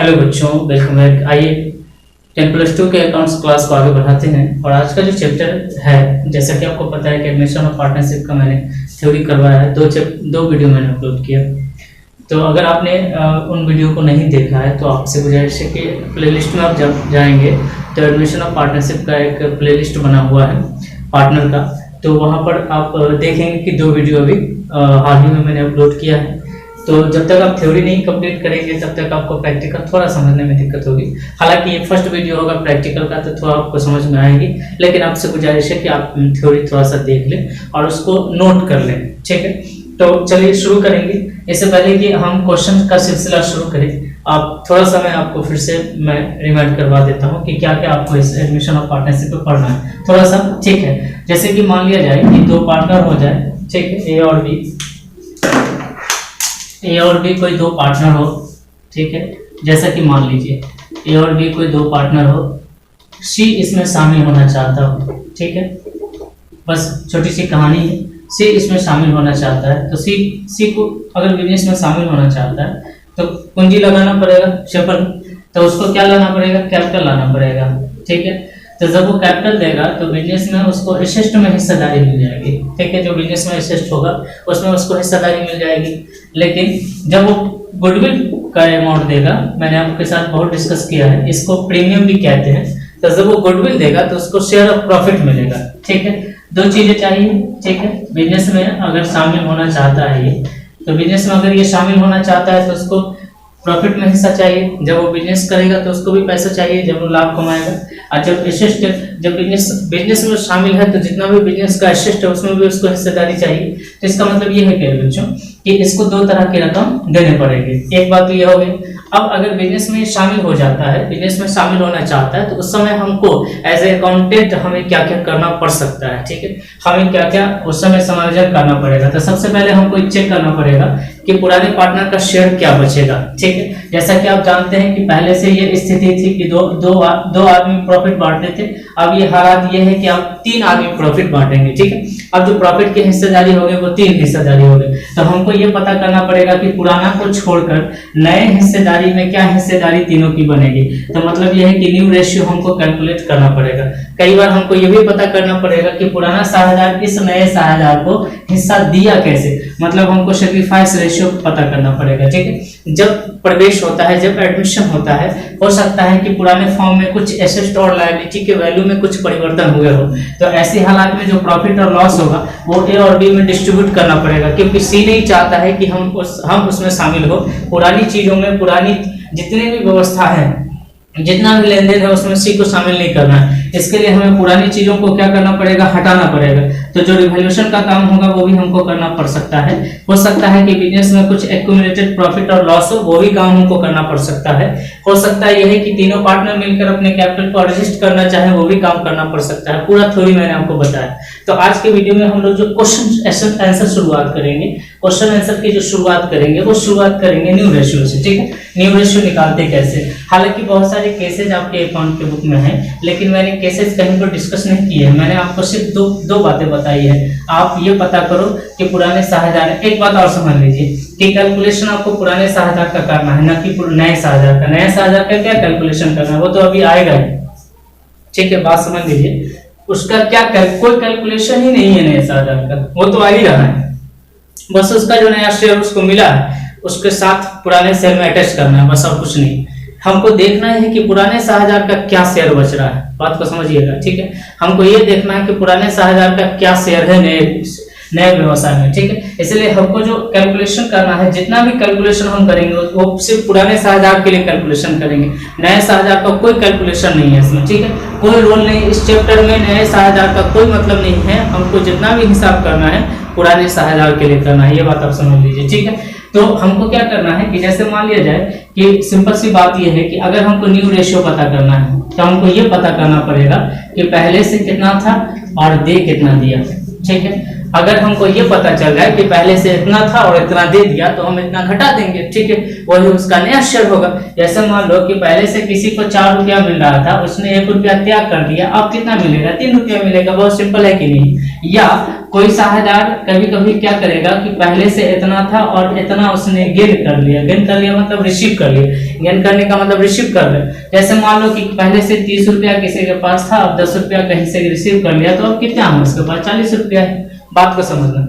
Hello बच्चों, welcome back. आइए 10+2 के अकाउंट्स क्लास को आगे बढ़ाते हैं। और आज का जो चैप्टर है, जैसा कि आपको पता है कि एडमिशन और पार्टनरशिप का मैंने थ्योरी करवाया है। दो वीडियो मैंने अपलोड किया। तो अगर आपने उन वीडियो को नहीं देखा है तो आपसे गुजारिश है कि प्लेलिस्ट में आप जब जाएंगे तो एडमिशन और पार्टनरशिप का एक प्लेलिस्ट बना हुआ है पार्टनर का, तो वहाँ पर आप देखेंगे कि 2 वीडियो अभी हाल ही में मैंने अपलोड किया है। तो जब तक आप थ्योरी नहीं कंप्लीट करेंगे तब तक आपको प्रैक्टिकल थोड़ा समझने में दिक्कत होगी। हालांकि ये फर्स्ट वीडियो होगा प्रैक्टिकल का, तो थोड़ा आपको समझ में आएगी, लेकिन आपसे गुजारिश है कि आप थ्योरी थोड़ा सा देख लें और उसको नोट कर लें। ठीक है, तो चलिए शुरू करेंगे। इससे पहले कि हम क्वेश्चन का सिलसिला शुरू करें, आप थोड़ा सा मैं आपको फिर से मैं रिमाइंड करवा देता हूँ कि क्या क्या आपको इस एडमिशन और पार्टनरशिप पे पढ़ना है थोड़ा सा। ठीक है, जैसे कि मान लिया जाए कि 2 पार्टनर हो जाए, ठीक है, ए और बी कोई 2 पार्टनर हो। ठीक है, जैसा कि मान लीजिए ए और बी कोई 2 पार्टनर हो, सी इसमें शामिल होना चाहता हो। ठीक है, बस छोटी सी कहानी है। सी इसमें शामिल होना चाहता है, तो सी को अगर बिजनेस में शामिल होना चाहता है तो पूंजी लगाना पड़ेगा, सिंपल। तो उसको क्या लाना पड़ेगा? कैपिटल लाना पड़ेगा। ठीक है, तो जब वो कैपिटल देगा तो बिजनेस में उसको एसेट में हिस्सेदारी मिल जाएगी। ठीक है, जो बिजनेस में एसेट होगा उसमें उसको हिस्सेदारी मिल जाएगी। लेकिन जब वो गुडविल का अमाउंट देगा, मैंने आपके साथ बहुत डिस्कस किया है, इसको प्रीमियम भी कहते हैं। तो जब वो गुडविल देगा तो उसको शेयर ऑफ प्रॉफिट मिलेगा। ठीक है, 2 चीजें चाहिए। ठीक है, बिजनेस में अगर शामिल होना चाहता है ये, तो बिजनेस में अगर ये शामिल होना चाहता है तो उसको प्रॉफिट में हिस्सा चाहिए। जब वो बिजनेस करेगा तो उसको भी पैसा चाहिए जब वो लाभ कमाएगा। और जब बिजनेस में शामिल है तो जितना भी बिजनेस का एसेट है उसमें भी उसको हिस्सेदारी चाहिए। तो इसका मतलब ये है कि बच्चों कि इसको 2 तरह की रकम देने पड़ेगी। एक बात तो ये हो गई। अब अगर बिजनेस में शामिल हो जाता है, बिजनेस में शामिल होना चाहता है, तो उस समय हमको एज ए अकाउंटेंट हमें क्या क्या करना पड़ सकता है। ठीक है, हमें क्या क्या उस समय समायोजन करना पड़ेगा। तो सबसे पहले हमको चेक करना पड़ेगा कि पुराने पार्टनर का शेयर क्या बचेगा। ठीक है, जैसा कि आप जानते हैं कि पहले से ये स्थिति थी कि दो आदमी प्रॉफिट बांटते थे। अब ये हालात ये है कि आप 3 आदमी प्रॉफिट बांटेंगे। ठीक है, अब जो प्रॉफिट की हिस्सेदारी हो गई वो 3 हिस्सेदारी हो गई। तो हमको ये पता करना पड़ेगा कि पुराना को छोड़कर नए हिस्सेदारी में क्या हिस्सेदारी तीनों की बनेगी। तो मतलब ये है कि न्यू रेशियो हमको कैलकुलेट करना पड़ेगा। कई बार हमको ये भी पता करना पड़ेगा कि पुराना साझेदार इस नए साझेदार को हिस्सा दिया कैसे, मतलब हमको सैक्रिफाइस रेशियो पता करना पड़ेगा। ठीक है, जब प्रवेश होता है, जब एडमिशन होता है, हो सकता है कि पुराने फॉर्म में कुछ एसेट और लायबिलिटी के वैल्यू में कुछ परिवर्तन हुए हो। तो ऐसे हालात में जो प्रॉफिट और लॉस होगा वो ए और बी में डिस्ट्रीब्यूट करना पड़ेगा, क्योंकि सी नहीं चाहता है कि हम उसमें शामिल हो। पुरानी चीजों में पुरानी जितनी भी व्यवस्था है, जितना भी लेन देन है उसमें सी को शामिल नहीं करना है। इसके लिए हमें पुरानी चीजों को क्या करना पड़ेगा? हटाना पड़ेगा। तो जो रिवैल्यूएशन का काम होगा वो भी हमको करना पड़ सकता है। हो सकता है कि बिजनेस में कुछ एक्यूमुलेटेड प्रॉफिट और लॉस हो, वो भी काम हमको करना पड़ सकता है। हो सकता है यह है कि तीनों पार्टनर मिलकर अपने कैपिटल को एडजस्ट करना चाहे, वो भी काम करना पड़ सकता है। पूरा थ्योरी मैंने आपको बताया। तो आज के वीडियो में हम लोग जो क्वेश्चन आंसर शुरुआत करेंगे, क्वेश्चन आंसर की जो शुरुआत करेंगे वो शुरुआत करेंगे न्यू रेशियो से। ठीक है, न्यू रेशियो निकालते कैसे? हालांकि बहुत सारे केसेज आपके अकाउंट के बुक में हैं, लेकिन मैंने केसेज कहीं पर डिस्कस नहीं किए हैं। मैंने आपको सिर्फ दो बातें बताई है। आप ये पता करो कि पुराने साझेदार, एक बात और समझ लीजिए कि कैलकुलेशन आपको पुराने साझेदार का करना है, ना कि नए साझेदार का। नए साझेदार का क्या कैलकुलेशन करना है वो तो अभी आएगा ही। ठीक है, बात समझ लीजिए, उसका क्या कोई कैलकुलेशन ही नहीं है नए साझेदार का, वो तो आ ही रहा है। बस उसका जो नया शेयर उसको मिला है उसके साथ पुराने शेयर में अटैच करना है, बस और कुछ नहीं। हमको देखना है कि पुराने साझेदार का क्या शेयर बच रहा है, बात को समझिएगा। ठीक है, हमको ये देखना है कि पुराने साझेदार का क्या शेयर है नए व्यवसाय में। ठीक है, इसलिए हमको जो कैलकुलेशन करना है, जितना भी कैलकुलेशन हम करेंगे वो सिर्फ पुराने साझेदार के लिए कैलकुलेशन करेंगे। नए साझेदार का कोई कैलकुलेशन नहीं है इसमें। ठीक है, कोई रोल नहीं इस चैप्टर में, नए साझेदार का कोई मतलब नहीं है। हमको जितना भी हिसाब करना है पुराने साझेदार के लिए करना है, ये बात आप समझ लीजिए। ठीक है, तो हमको क्या करना है कि जैसे मान लिया जाए कि सिंपल सी बात यह है कि अगर हमको न्यू रेशियो पता करना है तो हमको ये पता करना पड़ेगा कि पहले से कितना था और दे कितना दिया। ठीक है, अगर हमको ये पता चल रहा है कि पहले से इतना था और इतना दे दिया तो हम इतना घटा देंगे, ठीक है, वही उसका नया शेयर होगा। जैसे मान लो कि पहले से किसी को 4 रुपया मिल रहा था, उसने 1 रुपया त्याग कर दिया, अब कितना मिलेगा? 3 रुपया मिलेगा। बहुत सिंपल है कि नहीं? या कोई साझेदार कभी कभी क्या करेगा कि पहले से इतना था और इतना उसने गेन कर लिया। गेन कर लिया मतलब रिसीव कर लिया, गेन करने का मतलब रिसीव कर लिया। जैसे मान लो कि पहले से 30 रुपया किसी के पास था, अब 10 रुपया कहीं से रिसीव कर लिया, तो अब कितना है उसके पास? 40 रुपया है। बात को समझना,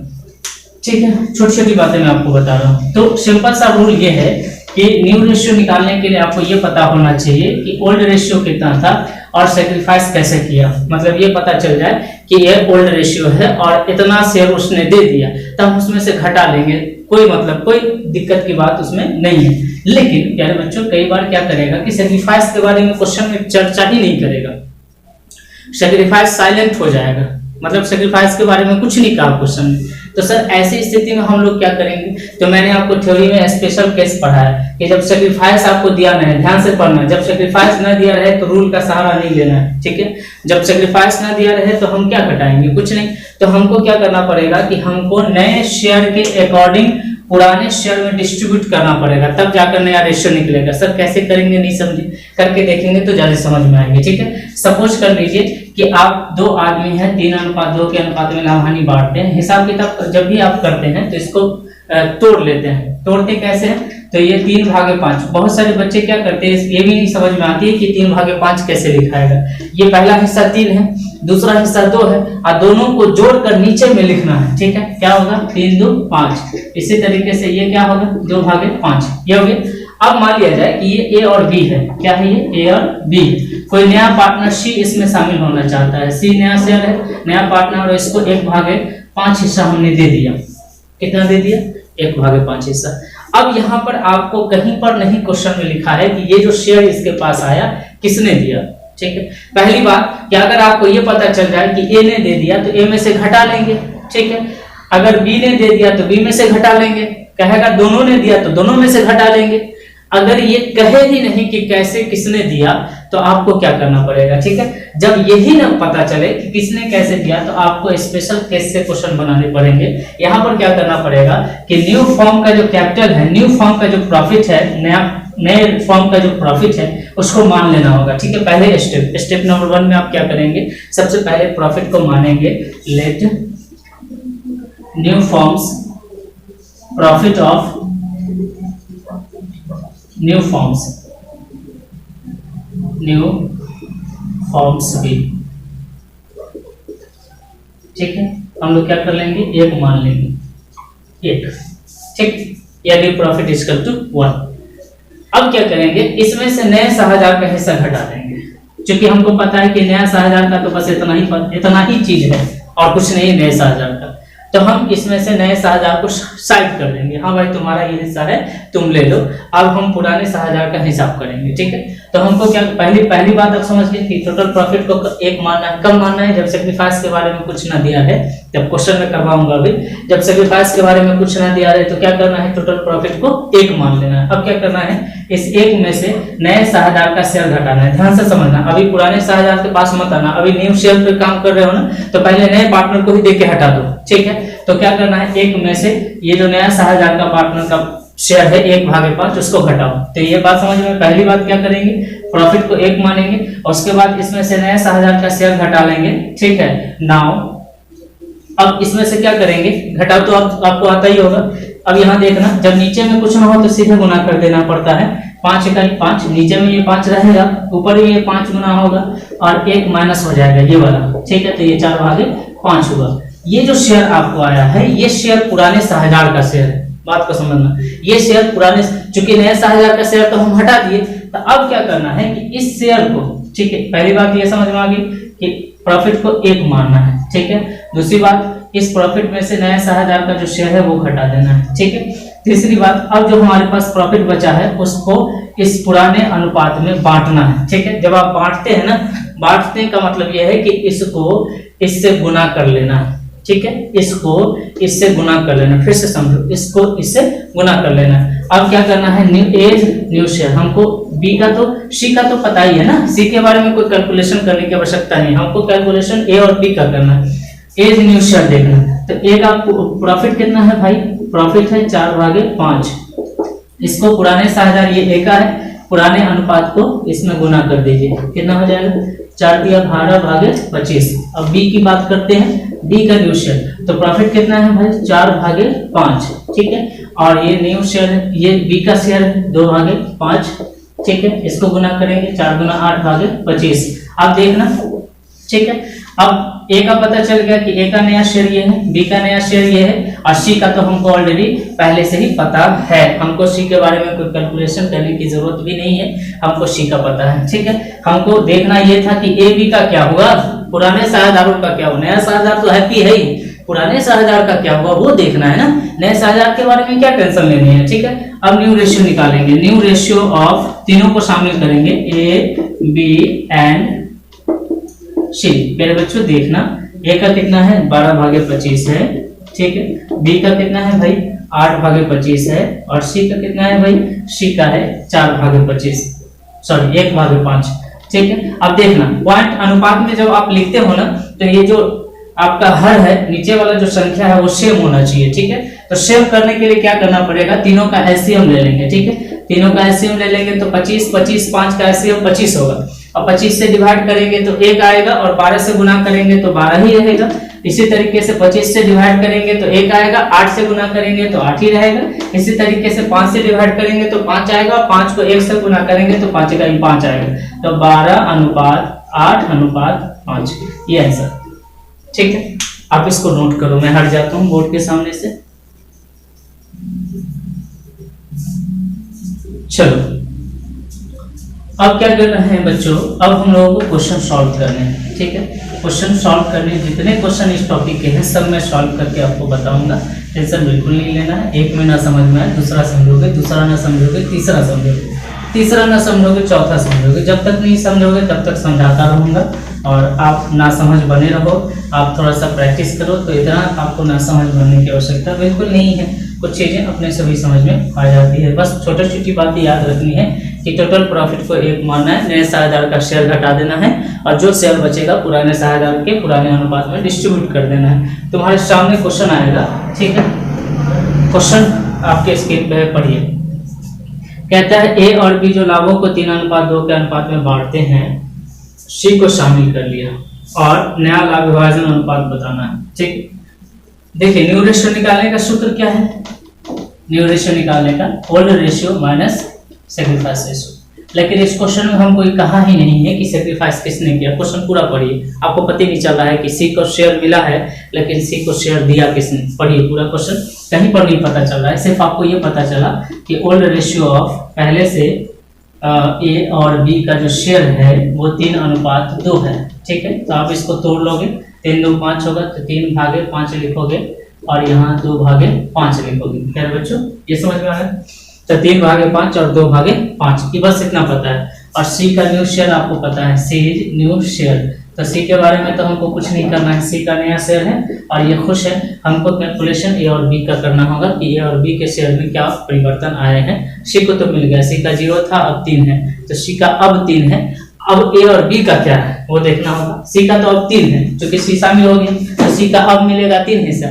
ठीक है। छोटी छोटी बातें मैं आपको बता रहा हूँ। तो सिंपल सा रूल ये है कि न्यू रेशियो निकालने के लिए आपको ये पता होना चाहिए कि ओल्ड रेशियो कितना था और सेक्रीफाइस कैसे किया। मतलब ये पता चल जाए कि ये ओल्ड रेशियो है और इतना शेयर उसने दे दिया, तब उसमें से घटा लेंगे, कोई मतलब कोई दिक्कत की बात उसमें नहीं है। लेकिन प्यारे बच्चों, कई बार क्या करेगा कि सेक्रीफाइस के बारे में क्वेश्चन में चर्चा ही नहीं करेगा, सेक्रीफाइस साइलेंट हो जाएगा, मतलब सेक्रीफाइस के बारे में कुछ नहीं कहा क्वेश्चन में। तो सर ऐसी स्थिति में हम लोग क्या करेंगे? तो मैंने आपको थ्योरी में स्पेशल केस पढ़ाया कि जब सेक्रीफाइस आपको दिया नहीं है, ध्यान से पढ़ना, जब सेक्रीफाइस ना दिया रहे तो रूल का सहारा नहीं लेना है, ठीक है। जब सेक्रीफाइस ना दिया रहे तो हम क्या घटाएंगे? कुछ नहीं। तो हमको क्या करना पड़ेगा कि हमको नए शेयर के अकॉर्डिंग पुराने शेयर में डिस्ट्रीब्यूट करना पड़ेगा, तब जाकर नया रेशियो निकलेगा। सर कैसे करेंगे? नहीं समझे, करके देखेंगे तो ज्यादा समझ में आएंगे, ठीक है। सपोज कर लीजिए कि आप 2 आदमी हैं, 3:2 के अनुपात में लाभ हानि बांटते हैं। हिसाब किताब जब भी आप करते हैं तो इसको तोड़ लेते हैं। तोड़ते कैसे हैं? तो ये 3/5। बहुत सारे बच्चे क्या करते हैं, ये भी नहीं समझ में आती है कि 3/5 कैसे लिखाएगा। ये पहला हिस्सा 3 है, दूसरा हिस्सा 2 है, और दोनों को जोड़कर नीचे में लिखना है, ठीक है। क्या होगा? 3 2 5। इसी तरीके से ये क्या होगा? 2/5। ये हो गया। अब मान लिया जाए कि ये ए और बी है। क्या है ये? ए और बी। कोई नया पार्टनर सी इसमें शामिल होना चाहता है। सी नया शेयर है, नया पार्टनर, और इसको 1/5 हिस्सा हमने दे दिया। कितना दे दिया? 1/5 हिस्सा। अब यहाँ पर आपको कहीं पर नहीं क्वेश्चन में लिखा है कि ये जो शेयर इसके पास आया किसने दिया, ठीक है। पहली बात कि अगर आपको ये पता चल जाए कि ए ने दे दिया तो ए में से घटा लेंगे, ठीक है। अगर बी ने दे दिया तो बी में से घटा लेंगे। कहेगा दोनों ने दिया तो दोनों में से घटा लेंगे। अगर ये कहे ही नहीं कि कैसे किसने दिया तो आपको क्या करना पड़ेगा, ठीक है। जब यही ना पता चले कि किसने कैसे दिया तो आपको स्पेशल केस से क्वेश्चन बनाने पड़ेंगे। यहाँ पर क्या करना पड़ेगा कि न्यू फॉर्म का जो कैपिटल है, न्यू फॉर्म का जो प्रॉफिट है, नए फॉर्म का जो प्रॉफिट है उसको मान लेना होगा, ठीक है। पहले स्टेप नंबर 1 में आप क्या करेंगे? सबसे पहले प्रॉफिट को मानेंगे। Let new firms profit of new firms भी, ठीक है। हम लोग क्या कर लेंगे? 1 मान लेंगे, 1, ठीक। यदि प्रॉफिट इक्वल टू 1। अब क्या करेंगे? इसमें से नए साझेदार का हिस्सा घटा देंगे, क्योंकि हमको पता है कि नया साझेदार का तो बस इतना ही चीज है और कुछ नहीं नए साझेदार का। तो हम इसमें से नए साझेदार को साइड कर देंगे। हाँ भाई तुम्हारा ये हिस्सा है, तुम ले लो। अब हम पुराने साझेदार का हिसाब करेंगे, ठीक है। तो हमको क्या पहली बात आप समझ गए कि टोटल प्रॉफिट को 1 मानना है। कब मानना है? जब सेक्रीफाइस के बारे में कुछ ना दिया है, जब क्वेश्चन में करवाऊंगा अभी। जब सेक्रीफाइस के बारे में कुछ ना दिया है तो क्या करना है? टोटल प्रॉफिट को 1 मान लेना है। अब क्या करना है? इस 1 में से नए साझेदार का शेयर घटाना है। ध्यान से समझना, अभी पुराने साझेदार के पास मत आना। अभी न्यू शेयर पे काम कर रहे हो ना, तो पहले नए पार्टनर को ही देख के हटा दो, ठीक है। तो क्या करना है? 1 में से ये जो नया साझेदार का पार्टनर का शेयर है 1/5, उसको घटाओ। तो ये बात समझ में। पहली बात क्या करेंगे? प्रॉफिट को 1 मानेंगे और उसके बाद इसमें से नया साझेदार का शेयर घटा लेंगे, ठीक है। नाउ अब इसमें से क्या करेंगे? घटाओ तो आपको आता ही होगा। अब यहाँ देखना, जब नीचे में कुछ ना हो तो सीधे गुना कर देना पड़ता है। 5 × 5, नीचे में ये 5 रहेगा, ऊपर ये 5 गुना होगा और 1 माइनस हो जाएगा ये वाला, ठीक है। तो ये 4/5 होगा। ये जो शेयर आपको आया है ये शेयर पुराने साझेदार का शेयर है। बात को समझना, ये शेयर पुराने, चूंकि नए साझेदार का शेयर तो हम हटा दिए, तो अब क्या करना है कि इस शेयर को, ठीक है, पहली बात ये समझ में आ गई कि प्रॉफिट को 1 मानना है, ठीक है। दूसरी बात, इस प्रॉफिट में से नया साझेदार का जो शेयर है वो घटा देना है, ठीक है। तीसरी बात, अब जो हमारे पास प्रॉफिट बचा है उसको इस पुराने अनुपात में बांटना है, ठीक है। जब आप बांटते हैं ना, बांटने का मतलब यह है कि इसको इससे गुना कर लेना, ठीक है। इसको इससे गुना कर लेना। फिर से समझो, इसको इससे गुना कर लेना। अब क्या करना है? New share. हमको बी का तो सी का तो पता ही है ना, सी के बारे में कोई कैलकुलेशन करने की आवश्यकता नहीं, हमको कैलकुलेशन ए और बी का करना है। एज न्यू शेयर देखना। तो ए का प्रॉफिट कितना है भाई, प्रॉफिट है 4/5। इसको पुराने साझेदार, ये ए का है, पुराने अनुपात को इसमें गुना कर दीजिए, कितना हो जाएगा 4 दिया 12/25। अब बी की बात करते हैं, बी का न्यू शेयर, तो प्रॉफिट कितना है भाई 4/5, ठीक है। और ये न्यू शेयर है, ये बी का शेयर है 2/5, ठीक है। इसको गुना करेंगे 4 गुना 8/25। अब देखना, ठीक है। अब ए का पता चल गया कि ए का नया शेयर ये है, बी का नया शेयर ये है, और सी का तो हमको ऑलरेडी पहले से ही पता है। हमको सी के बारे में कोई कैलकुलेशन करने की जरूरत भी नहीं है, हमको सी का पता है, ठीक है। हमको देखना ये था कि ए बी का क्या हुआ, पुराने साझेदारों का क्या हुआ। नया साझेदार तो हैप्पी है ही, पुराने साझेदार का क्या हुआ वो देखना है ना। नए साझेदार के बारे में क्या टेंशन लेनी है, ठीक है। अब न्यू रेशियो निकालेंगे, न्यू रेशियो ऑफ तीनों को शामिल करेंगे, ए बी एंड सी। मेरे बच्चों देखना, ए का कितना है 12/25 है, ठीक है। बी का कितना है भाई 8/25 है, और सी का कितना है भाई, सी का है 4/25, सॉरी 1/5, ठीक है। अब देखना पॉइंट अनुपात में जब आप लिखते हो ना, तो ये जो आपका हर है, नीचे वाला जो संख्या है वो सेम होना चाहिए, ठीक है। तो सेम करने के लिए क्या करना पड़ेगा, तीनों का एलसीएम ले लेंगे, ठीक है। तीनों का एलसीएम ले लेंगे तो 25 25 5 का एलसीएम 25 होगा, और 25 से डिवाइड करेंगे तो 1 आएगा, और 12 से गुना करेंगे तो 12 ही रहेगा। इसी तरीके से 25 से डिवाइड करेंगे तो 1 आएगा, 8 से गुना करेंगे तो 8 ही रहेगा। इसी तरीके से 5 से डिवाइड करेंगे तो 5 आएगा, और 5 को 1 से गुना करेंगे तो 5 का ही 5 आएगा। तो 12:8:5 ये आंसर, ठीक है। आप इसको नोट करो, मैं हट जाता हूं बोर्ड के सामने से। चलो अब क्या कर रहे हैं बच्चों, अब हम लोगों को क्वेश्चन सॉल्व करने हैं, ठीक है। क्वेश्चन सॉल्व करने, जितने क्वेश्चन इस टॉपिक के हैं सब मैं सॉल्व करके आपको बताऊंगा, टेंशन बिल्कुल नहीं लेना है। एक में ना समझ में आए दूसरा समझोगे, दूसरा ना समझोगे तीसरा समझोगे, तीसरा ना समझोगे चौथा समझोगे। जब तक नहीं समझोगे तब तक समझाता रहूंगा, और आप ना समझ बने रहो। आप थोड़ा सा प्रैक्टिस करो तो इतना आपको ना समझ बनने की आवश्यकता बिल्कुल नहीं है। कुछ चीजें अपने से भी समझ में आ जाती है। बस छोटी छोटी बातें याद रखनी है कि टोटल प्रॉफिट को 1 मानना है, नए साझेदार का शेयर घटा देना है, और जो शेयर बचेगा पुराने साझेदार के पुराने अनुपात में डिस्ट्रीब्यूट कर देना है। तुम्हारे सामने क्वेश्चन आएगा, ठीक है। क्वेश्चन आपके स्क्रीन पे पढ़िए। कहता है ए और बी जो लाभों को 3:2 के अनुपात में बांटते हैं, सी को शामिल कर लिया और नया लाभ विभाजन अनुपात बताना है, ठीक। देखिए न्यू रेशियो निकालने का सूत्र क्या है, न्यू रेशियो निकालने का old ratio minus sacrifice ratio. लेकिन इस क्वेश्चन में हम कोई कहा ही नहीं है कि सेक्रीफाइस किसने किया। क्वेश्चन पूरा पढ़िए, आपको पता ही नहीं चल रहा है कि सी को शेयर मिला है, लेकिन सी को शेयर दिया किसने। पढ़िए पूरा क्वेश्चन, कहीं पर नहीं पता चल रहा है, सिर्फ आपको ये पता चला कि ओल्ड रेशियो ऑफ पहले से ए और बी का जो शेयर है वो 3:2 है, ठीक है। तो आप इसको तोड़ लोगे, 3 2 5 होगा, तो 3/5 लिखोगे, और यहाँ 2/5 लिखोगे। खैर बच्चों ये समझ में आ रहा है, तो 3/5 और 2/5 ये बस इतना पता है। और सी का न्यू शेयर आपको पता है, सी इज न्यू शेयर, तो सी के बारे में तो हमको कुछ नहीं करना है, सी का नया शेयर है और ये खुश है। हमको कैलकुलेशन ए और बी का करना होगा कि ए और बी के शेयर में क्या परिवर्तन आए हैं। सी को तो मिल गया, सी का 0 था अब 3 है, तो सी का अब 3 है। अब ए और बी का क्या है वो देखना होगा। सी का तो अब 3 है, क्योंकि सी शामिल हो गया, तो सी का अब मिलेगा 3 हिस्सा,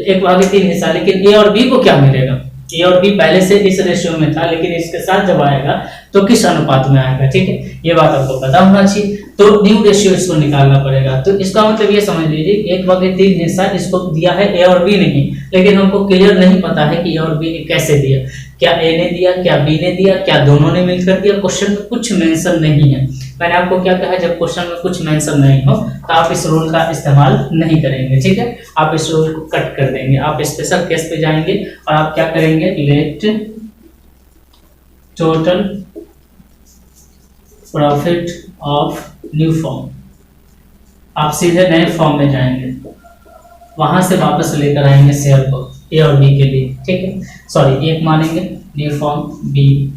1/3 हिस्सा। लेकिन ए और बी को क्या मिलेगा, ए और बी पहले से इस रेशियो में था, लेकिन इसके साथ जब आएगा तो किस अनुपात में आएगा, ठीक है। ये बात आपको पता होना चाहिए। तो न्यू रेशियो इसको निकालना पड़ेगा। तो इसका मतलब ये समझ लीजिए 1/3 हिस्सा इसको दिया है ए और बी नहीं, लेकिन हमको क्लियर नहीं पता है कि ए और बी ने कैसे दिया। क्या ए ने दिया, क्या बी ने दिया, क्या दोनों ने मिलकर दिया। क्वेश्चन में कुछ मेंशन नहीं है। मैंने आपको क्या कहा, जब क्वेश्चन में कुछ मेंशन नहीं हो तो आप इस रूल का इस्तेमाल नहीं करेंगे, ठीक है। आप इस रूल को कट कर देंगे, आप स्पेशल केस पे जाएंगे और आप क्या करेंगे, late total profit of new form. आप सीधे नए फॉर्म में जाएंगे, वहां से वापस लेकर आएंगे शेयर को ए और बी के लिए, ठीक है। सॉरी 1 मानेंगे, न्यू फॉर्म बी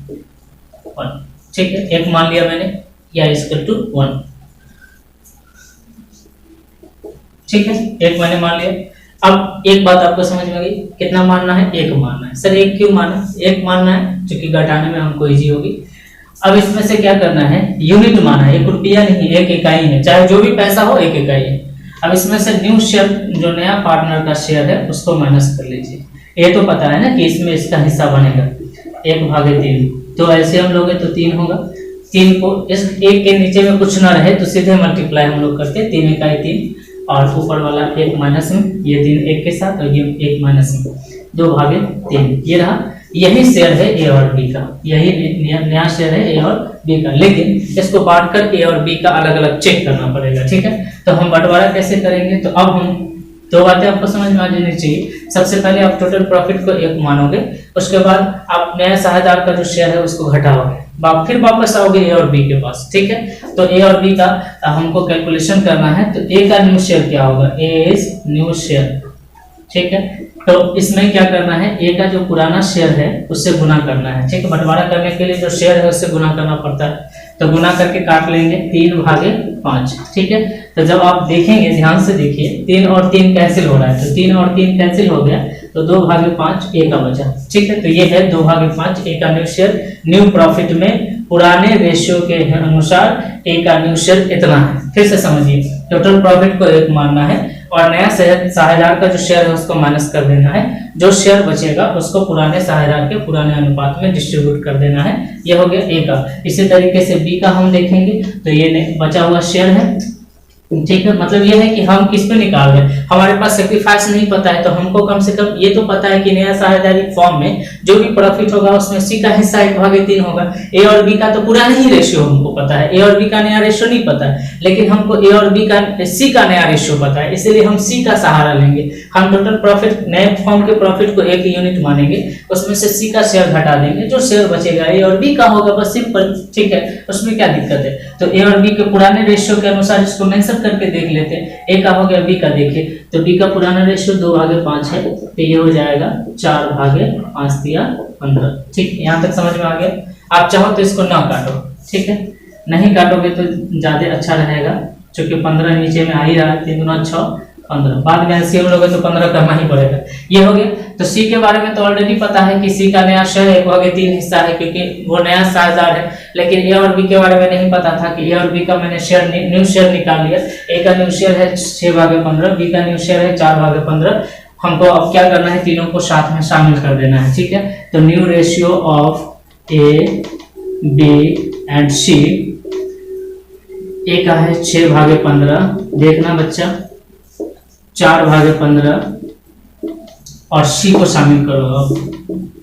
1, ठीक है। 1 मान लिया मैंने, या इक्वल टू 1, ठीक है। 1 मैंने मान लिया। अब एक बात आपको समझ में गई, कितना मानना है, 1 मानना है। सर 1 क्यों माना, 1 मानना है क्योंकि घटाने में हमको इजी होगी। अब इसमें से क्या करना है, यूनिट माना है, 1 रुपया नहीं, 1 इकाई है। चाहे जो भी पैसा हो 1 इकाई है। अब इसमें से न्यू शेयर जो नया पार्टनर का शेयर है उसको माइनस कर लीजिए। ये तो पता है ना कि इसमें इसका हिस्सा बनेगा 1/3, तो ऐसे हम लोगे तो 3 होगा। 3 को इस 1 के नीचे में कुछ ना रहे तो सीधे मल्टीप्लाई हम लोग करते हैं, 3 इकाई 3 और ऊपर वाला 1 माइनस में, ये 3 1 के साथ और ये 1 माइनस में, 2/3 ये रहा। यही शेयर है ए और बी का, यही नया शेयर है ए और बी का, लेकिन इसको बांटकर ए और बी का अलग अलग चेक करना पड़ेगा, ठीक है। तो हम बंटवारा कैसे करेंगे, तो अब हम दो बातें आपको समझ में आ जानी चाहिए। सबसे पहले आप टोटल प्रॉफिट को 1 मानोगे, उसके बाद आप नया साझेदार का जो शेयर है उसको घटाओगे, फिर वापस आओगे ए और बी के पास, ठीक है। तो ए और बी का हमको कैलकुलेशन करना है, तो ए का न्यू शेयर क्या होगा, ए इज न्यू शेयर, ठीक है। तो इसमें क्या करना है, ए का जो पुराना शेयर है उससे गुना करना है, ठीक है। बंटवारा करने के लिए जो शेयर है उससे गुना करना पड़ता है, तो गुना करके काट लेंगे 3/5, ठीक है। तो जब आप देखेंगे, ध्यान से देखिए, 3 और 3 कैंसिल हो रहा है, तो 3 और 3 कैंसिल हो गया, तो 2/5 ए का बचा, ठीक है। तो ये है 2/5 ए का न्यू शेयर। न्यू प्रॉफिट में पुराने रेशियो के अनुसार ए का न्यू शेयर इतना है। फिर से समझिए, टोटल प्रॉफिट को 1 मानना है और नया साझेदार का जो शेयर है उसको माइनस कर देना है, जो शेयर बचेगा उसको पुराने साझेदार के पुराने अनुपात में डिस्ट्रीब्यूट कर देना है। ये हो गया ए का। इसी तरीके से बी का हम देखेंगे, तो ये बचा हुआ शेयर है, ठीक है। मतलब ये है कि हम किस पे निकाल रहे हैं, हमारे पास सेक्रीफाइस नहीं पता है, तो हमको कम से कम ये तो पता है कि नया साझेदारी फॉर्म में जो भी प्रॉफिट होगा उसमें सी का हिस्सा 1/3 होगा। ए और बी का तो पूरा नहीं रेशियो हमको पता है, ए और बी का नया रेशियो नहीं पता है, लेकिन हमको ए और बी का सी का नया रेशियो पता है, इसलिए हम सी का सहारा लेंगे। हम टोटल प्रॉफिट, नए फॉर्म के प्रॉफिट को 1 यूनिट मानेंगे, उसमें से सी का शेयर घटा देंगे, जो शेयर बचेगा ए और बी का होगा, बस सिंपल, ठीक है। उसमें क्या दिक्कत है, तो ए और बी के पुराने रेशियो के अनुसार इसको मेंशन करके देख लेते हैं। ए का हो गया, बी का देखिए, तो बी का पुराना रेशियो 2/5 है, तो ये हो जाएगा 4/5 दिया 15, ठीक। यहाँ तक समझ में आ गया। आप चाहो तो इसको ना काटो, ठीक है, नहीं काटोगे तो ज्यादा अच्छा रहेगा, क्योंकि 15 नीचे में आ ही रहा है, 3 गुना 6 15, बाद में एलसीएम लोगे तो 15 करना ही पड़ेगा। ये हो गया। तो सी के बारे में तो ऑलरेडी पता है कि सी का नया शेयर 1/3 हिस्सा है, क्योंकि वो नया साझेदार है, लेकिन ए और बी के बारे में नहीं पता था कि ए और बी का मैंने शेयर, न्यू शेयर निकाल लिया। ए का न्यू शेयर है 6/15, बी का न्यू शेयर है 4/15। हमको अब क्या करना है, तीनों को साथ में शामिल कर देना है, ठीक है। तो new ratio of A, B and C, A का है 6/15, देखना बच्चा 4/15 और सी को शामिल करो अब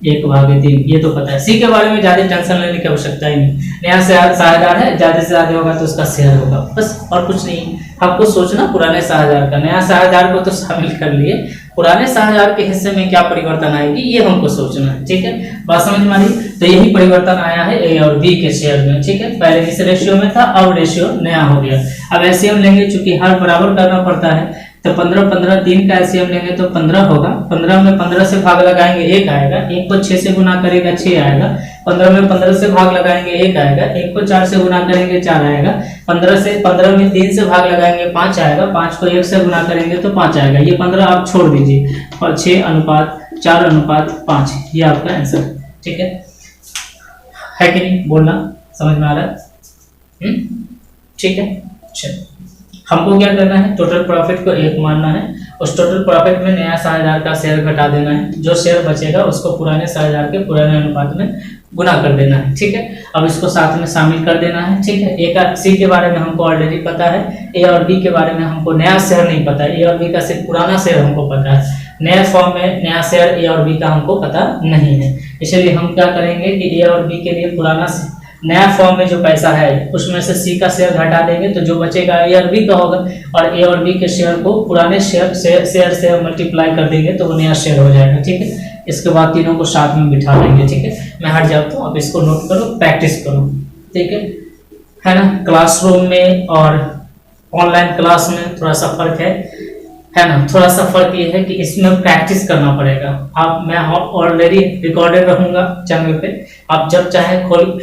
1/3, ये तो पता है। सी के बारे में ज्यादा टेंशन लेने की आवश्यकता ही नहीं, नया साझेदार है, ज्यादा से ज्यादा होगा तो उसका शेयर होगा, बस और कुछ नहीं। आपको सोचना पुराने साझेदार का, नया साझेदार को तो शामिल कर लिए, पुराने साझेदार के हिस्से में क्या परिवर्तन आएगी ये हमको सोचना है, ठीक है। बात समझ में आ रही। तो यही परिवर्तन आया है ए और बी के शेयर में, ठीक है। पहले इस रेशियो में था, अब रेशियो नया हो गया। अब एलसीएम लेंगे, चूंकि हर बराबर करना पड़ता है, तो 15 3 का एलसीएम लेंगे तो 15 होगा। 15 में 15 से भाग लगाएंगे 1 आएगा, 1 को 6 से गुना करेगा 6 आएगा। 15 में 15 से भाग लगाएंगे 1 आएगा, 1 को 4 से गुना करेंगे 4 आएगा। 15 में 3 से भाग लगाएंगे 5 आएगा, 5 को 1 से गुना करेंगे तो 5 आएगा। ये 15 आप छोड़ दीजिए और 6:4:5, ये आपका आंसर, ठीक है कि नहीं, बोलना समझ में आ रहा है, ठीक है। चलो, हमको क्या करना है, टोटल प्रॉफिट को 1 मानना है, उस टोटल प्रॉफिट में नया साझेदार का शेयर घटा देना है, जो शेयर बचेगा उसको पुराने साझेदार के पुराने अनुपात में गुना कर देना है, ठीक है। अब इसको साथ में शामिल कर देना है, ठीक है। ए का, सी के बारे में हमको ऑलरेडी पता है, ए और बी के बारे में हमको नया शेयर नहीं पता है, ए और बी का सिर्फ पुराना शेयर हमको पता है, नया फॉर्म में नया शेयर ए और बी का हमको पता नहीं है। इसलिए हम क्या करेंगे कि ए और बी के लिए पुराना नया फॉर्म में जो पैसा है उसमें से सी का शेयर घटा देंगे, तो जो बचेगा ए और बी का होगा, और ए और बी के शेयर को पुराने शेयर से मल्टीप्लाई कर देंगे तो वो नया शेयर हो जाएगा, ठीक है। इसके बाद तीनों को साथ में बिठा देंगे, ठीक है। मैं हट जाता हूँ, अब इसको नोट करो, प्रैक्टिस करो, ठीक है ना। क्लासरूम में और ऑनलाइन क्लास में थोड़ा सा फर्क है ना, थोड़ा सा फर्क ये है कि इसमें प्रैक्टिस करना पड़ेगा। आप, मैं ऑलरेडी रिकॉर्डेड रहूंगा चैनल पे, आप जब चाहे खोल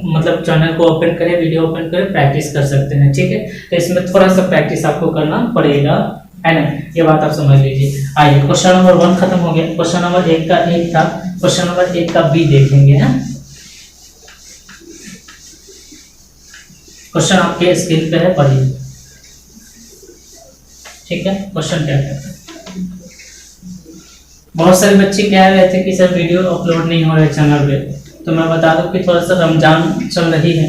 मतलब चैनल को ओपन करें, वीडियो ओपन करें, प्रैक्टिस कर सकते हैं, ठीक है। तो इसमें थोड़ा सा प्रैक्टिस आपको करना पड़ेगा, है ना, ये बात आप समझ लीजिए। आइए, क्वेश्चन नंबर 1 खत्म हो गया। क्वेश्चन नंबर 1 का 1 था, क्वेश्चन नंबर 1 का बी देखेंगे, है। क्वेश्चन आपके स्क्रीन पे है, पढ़िए। ठीक है, क्वेश्चन क्या कहता है। बहुत सारे बच्चे कह रहे थे कि सर वीडियो अपलोड नहीं हो रहे चैनल पे, तो मैं बता दूं कि थोड़ा सा रमजान चल रही है,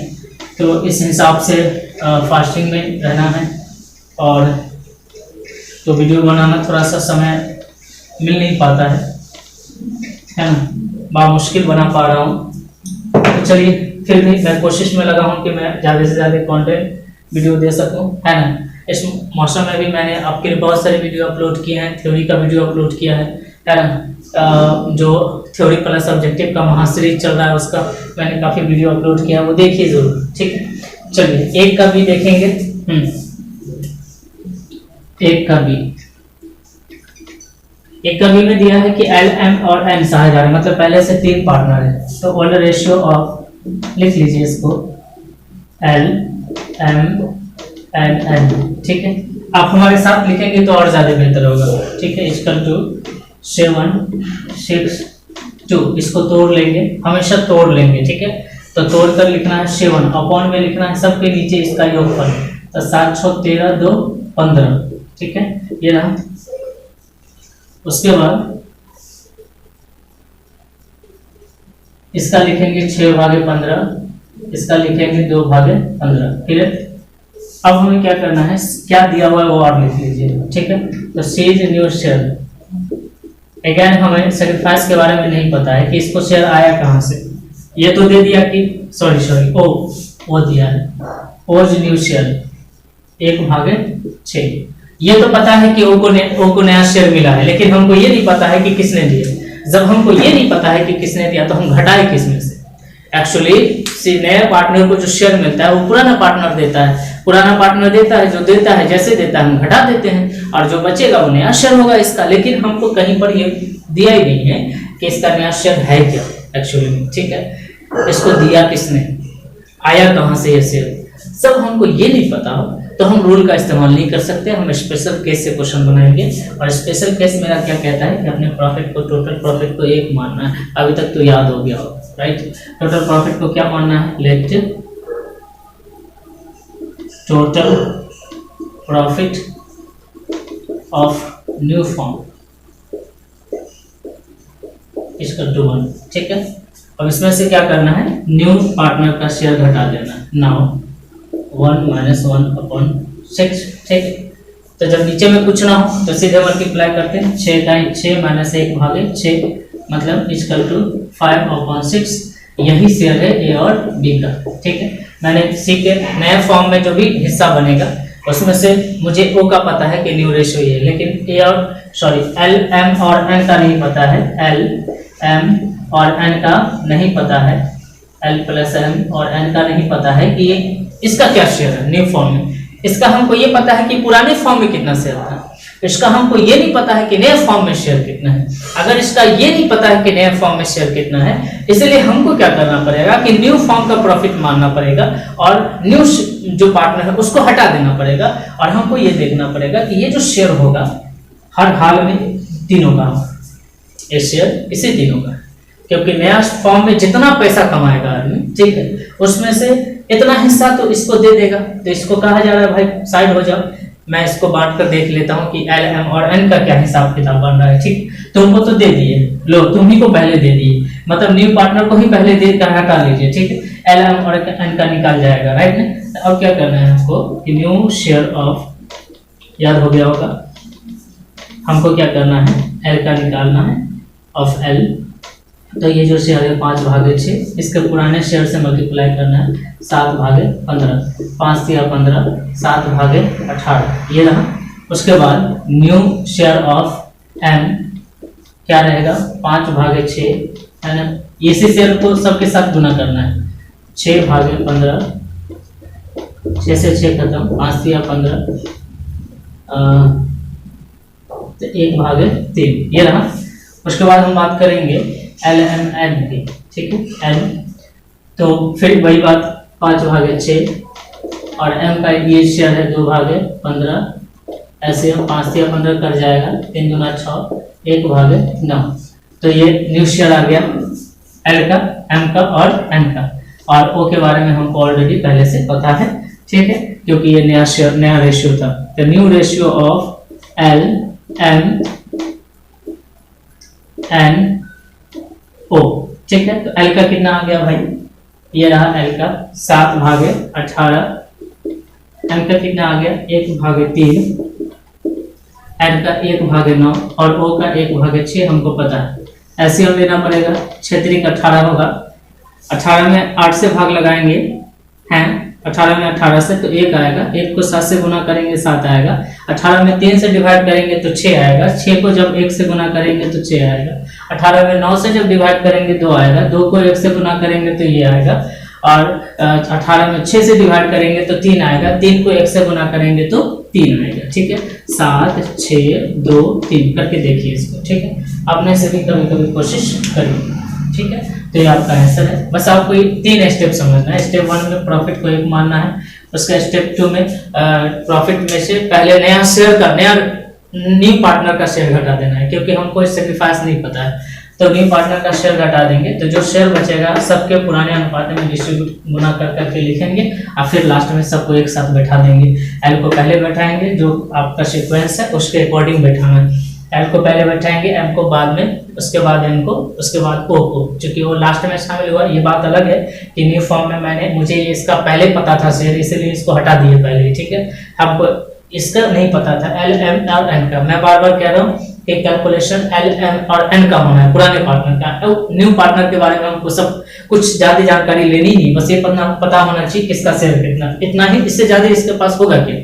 तो इस हिसाब से फास्टिंग में रहना है, और तो वीडियो बनाना थोड़ा सा समय मिल नहीं पाता है ना, बड़ा मुश्किल बना पा रहा हूँ। तो चलिए फिर भी मैं कोशिश में लगा हूँ कि मैं ज़्यादा से ज़्यादा कंटेंट वीडियो दे सकूँ, है ना। इस मौसम में भी मैंने आपके लिए बहुत सारे वीडियो अपलोड किए हैं, थ्योरी का वीडियो अपलोड किया है ना। जो थ्योरी प्लस ऑब्जेक्टिव का महासीरीज चल रहा है उसका मैंने काफ़ी वीडियो अपलोड किया है, वो देखिए ज़रूर, ठीक है। चलिए एक का भी देखेंगे। एक का भी में दिया है कि एल एम और एन साझेदार है, मतलब पहले से 3 पार्टनर है, तो ओल्डर रेशियो ऑफ, लिख लीजिए इसको, एल एम एन एन, ठीक है। आप हमारे साथ लिखेंगे तो और ज्यादा बेहतर होगा, ठीक है। इक्वल टू 7 6 2, इसको तोड़ लेंगे, हमेशा तोड़ लेंगे, ठीक है। तो तोड़ कर लिखना है 7, अपॉन में लिखना है सबके नीचे इसका योगफल, तो 7 6 13 2 15, ठीक है, ये रहा। उसके बाद इसका लिखेंगे 6/15, इसका लिखेंगे 2/15, ठीक है। अब हमें क्या करना है, क्या दिया हुआ है वो और लिख लीजिए, ठीक है। तो सीज न्यू शेयर, अगेन हमें सेक्रीफाइस के बारे में नहीं पता है कि इसको शेयर आया कहाँ से, ये तो दे दिया कि सॉरी वो दिया है, ओज न्यू शेयर 1/6, ये तो पता है कि ओ को नया शेयर मिला है, लेकिन हमको ये नहीं पता है कि किसने दिया। जब हमको ये नहीं पता है कि किसने दिया तो हम घटाए किसमें से। एक्चुअली नए पार्टनर को जो शेयर मिलता है वो पुराना पार्टनर देता है, पुराना पार्टनर देता है, जो देता है जैसे देता है हम घटा देते हैं, और जो बचेगा वो नया शेयर होगा इसका। लेकिन हमको कहीं पर ये दिया ही नहीं है कि इसका नया शेयर है क्या एक्चुअली में, ठीक है। इसको दिया किसने, आया कहाँ से ये शेयर, सब हमको ये नहीं पता हो तो हम रूल का इस्तेमाल नहीं कर सकते। हम स्पेशल केस से क्वेश्चन बनाएंगे, और स्पेशल केस मेरा क्या कहता है कि अपने प्रॉफिट को, टोटल प्रॉफिट को 1 मानना है। अभी तक तो याद हो गया हो, राइट। टोटल प्रॉफिट को क्या मानना है, let total profit of new firm equal to 1, ठीक है। अब इसमें से क्या करना है, न्यू पार्टनर का शेयर घटा देना। नाउ 1 - 1/6, ठीक है। तो जब नीचे में कुछ ना हो तो सीधे मल्टीप्लाई करते हैं, 6 × 6 - 1/6, मतलब इक्वल टू 5/6। यही शेयर है ए और बी का, ठीक है। मैंने सी के नए फॉर्म में जो भी हिस्सा बनेगा उसमें से मुझे ओ का पता है कि न्यू रेशियो ये, लेकिन ए और एल एम और एन का नहीं पता है, एल एम और एन का नहीं पता है, एल प्लस एम और एन का नहीं पता है कि ये इसका क्या शेयर है न्यू फॉर्म में। इसका हमको ये पता है कि पुराने फॉर्म में कितना शेयर था, इसका हमको ये नहीं पता है कि नए फॉर्म में शेयर कितना है। अगर इसका ये नहीं पता है कि नए फॉर्म में शेयर कितना है, इसलिए हमको क्या करना पड़ेगा कि न्यू फॉर्म का प्रॉफिट मानना पड़ेगा, और न्यू जो पार्टनर है उसको हटा देना पड़ेगा, और हमको ये देखना पड़ेगा कि ये जो शेयर होगा हर हाल में तीनों का होगा, ये शेयर इसी तीनों का, क्योंकि नया फॉर्म में जितना पैसा कमाएगा आदमी, ठीक है, उसमें से इतना हिस्सा तो इसको दे देगा। तो इसको कहा जा रहा है भाई साइड हो जाओ, मैं इसको बांट कर देख लेता हूँ कि एल एम और एन का क्या हिसाब किताब बन रहा है, ठीक। तुमको तो दे दिए, लो तुम ही को पहले दे दिए, मतलब न्यू पार्टनर को ही पहले दे कर हटा लीजिए, ठीक है। एल एम और एन का निकाल जाएगा, राइट ना। अब क्या करना है हमको कि न्यू शेयर ऑफ, याद हो गया होगा, हमको क्या करना है, एल का निकालना है ऑफ एल। तो ये जो शेयर है 5/6, इसके पुराने शेयर से मल्टीप्लाई करना है 7/15, 5 × 15 7/18, ये रहा। उसके बाद न्यू शेयर ऑफ एम क्या रहेगा, 5/6, है ना। इसी शेयर को सबके साथ गुना करना है, 6/15, 6 से 6 खत्म, 5 × 15 तो 1/3, ये रहा। उसके बाद हम बात करेंगे एल एम एन की, ठीक है। एन तो फिर वही बात 5/6, और एम का ये शेयर है 2/15, ऐसे हम 5 × 15 कर जाएगा, 3 × 6 1/9। तो ये न्यू शेयर आ गया एल का, एम का और एन का, और ओ के बारे में हमको ऑलरेडी पहले से पता है, ठीक है, क्योंकि ये नया शेयर, नया रेशियो था। तो new ratio of L M N O, ठीक है। तो एल का कितना आ गया भाई, ये रहा एल का 7/18, एम का कितना आ गया 1/3, एन का 1/9 और ओ का 1/6 हमको पता है। एलसीएम लेना पड़ेगा, 6×3 18 होगा, 18 में 8 से भाग लगाएंगे हैं, 18 में 18 से तो 1 आएगा, 1 को 7 से गुना करेंगे 7 आएगा, 18 में 3 से डिवाइड करेंगे तो 6 आएगा, 6 को जब 1 से गुना करेंगे तो 6 आएगा, 18 में 9 से जब डिवाइड करेंगे 2 आएगा, 2 को 1 से गुना करेंगे तो ये आएगा, और 18 में 6 से डिवाइड करेंगे तो 3 आएगा, 3 को 1 से गुना करेंगे तो 3 आएगा, ठीक है। 7 6 2 3 करके देखिए इसको, ठीक है। आपने से भी कभी कभी कोशिश करिए, ठीक है। तो ये आपका आंसर है। बस आपको ये 3 स्टेप समझना है। स्टेप 1 में प्रॉफिट को 1 मानना है, उसका स्टेप 2 में प्रॉफिट में से पहले नया न्यू पार्टनर का शेयर घटा देना है, क्योंकि हमको सेक्रीफाइस नहीं पता है, तो न्यू पार्टनर का शेयर घटा देंगे, तो जो शेयर बचेगा सबके पुराने अनुपात में डिस्ट्रीब्यूट गुना कर करके लिखेंगे, और फिर लास्ट में सबको एक साथ बैठा देंगे। एल को पहले बैठाएंगे, जो आपका सीक्वेंस है उसके अकॉर्डिंग बैठाना है। एल को पहले बैठाएंगे, एम को बाद में, उसके बाद एन को, उसके बाद ओ को, क्योंकि वो लास्ट में शामिल हुआ। ये बात अलग है कि न्यू फॉर्म में मुझे इसका पहले पता था शेयर, इसलिए इसको हटा दिए पहले, ठीक है। आपको इसका नहीं पता था एल एम और एन का। मैं बार बार कह रहा हूँ कि कैलकुलेशन एल एम और एन का होना है, पुराने पार्टनर का। तो न्यू पार्टनर के बारे में हमको सब कुछ ज्यादा जानकारी लेनी नहीं, बस ये पता होना चाहिए किसका शेयर कितना, इतना ही। इससे ज्यादा इसके पास होगा क्या?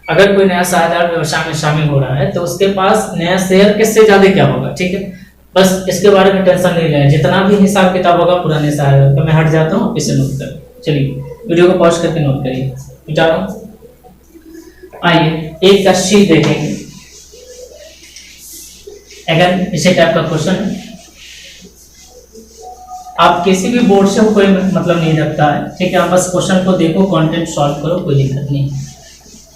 अगर कोई नया साझेदार व्यवसाय में शामिल हो रहा है तो उसके पास नया शेयर किससे ज्यादा क्या होगा, ठीक है। बस इसके बारे में टेंशन नहीं लेना, जितना भी हिसाब किताब होगा पुराने साझेदार का। मैं हट जाता हूँ, इसे नोट कर, चलिए वीडियो को पॉज करके नोट करिए, मिटा रहा हूं। आइए एक का शीट देखेंगे। अगर इसी टाइप का क्वेश्चन है, आप किसी भी बोर्ड से कोई मतलब नहीं रखता है, ठीक है। आप बस क्वेश्चन को देखो, कंटेंट सॉल्व करो, कोई दिक्कत नहीं।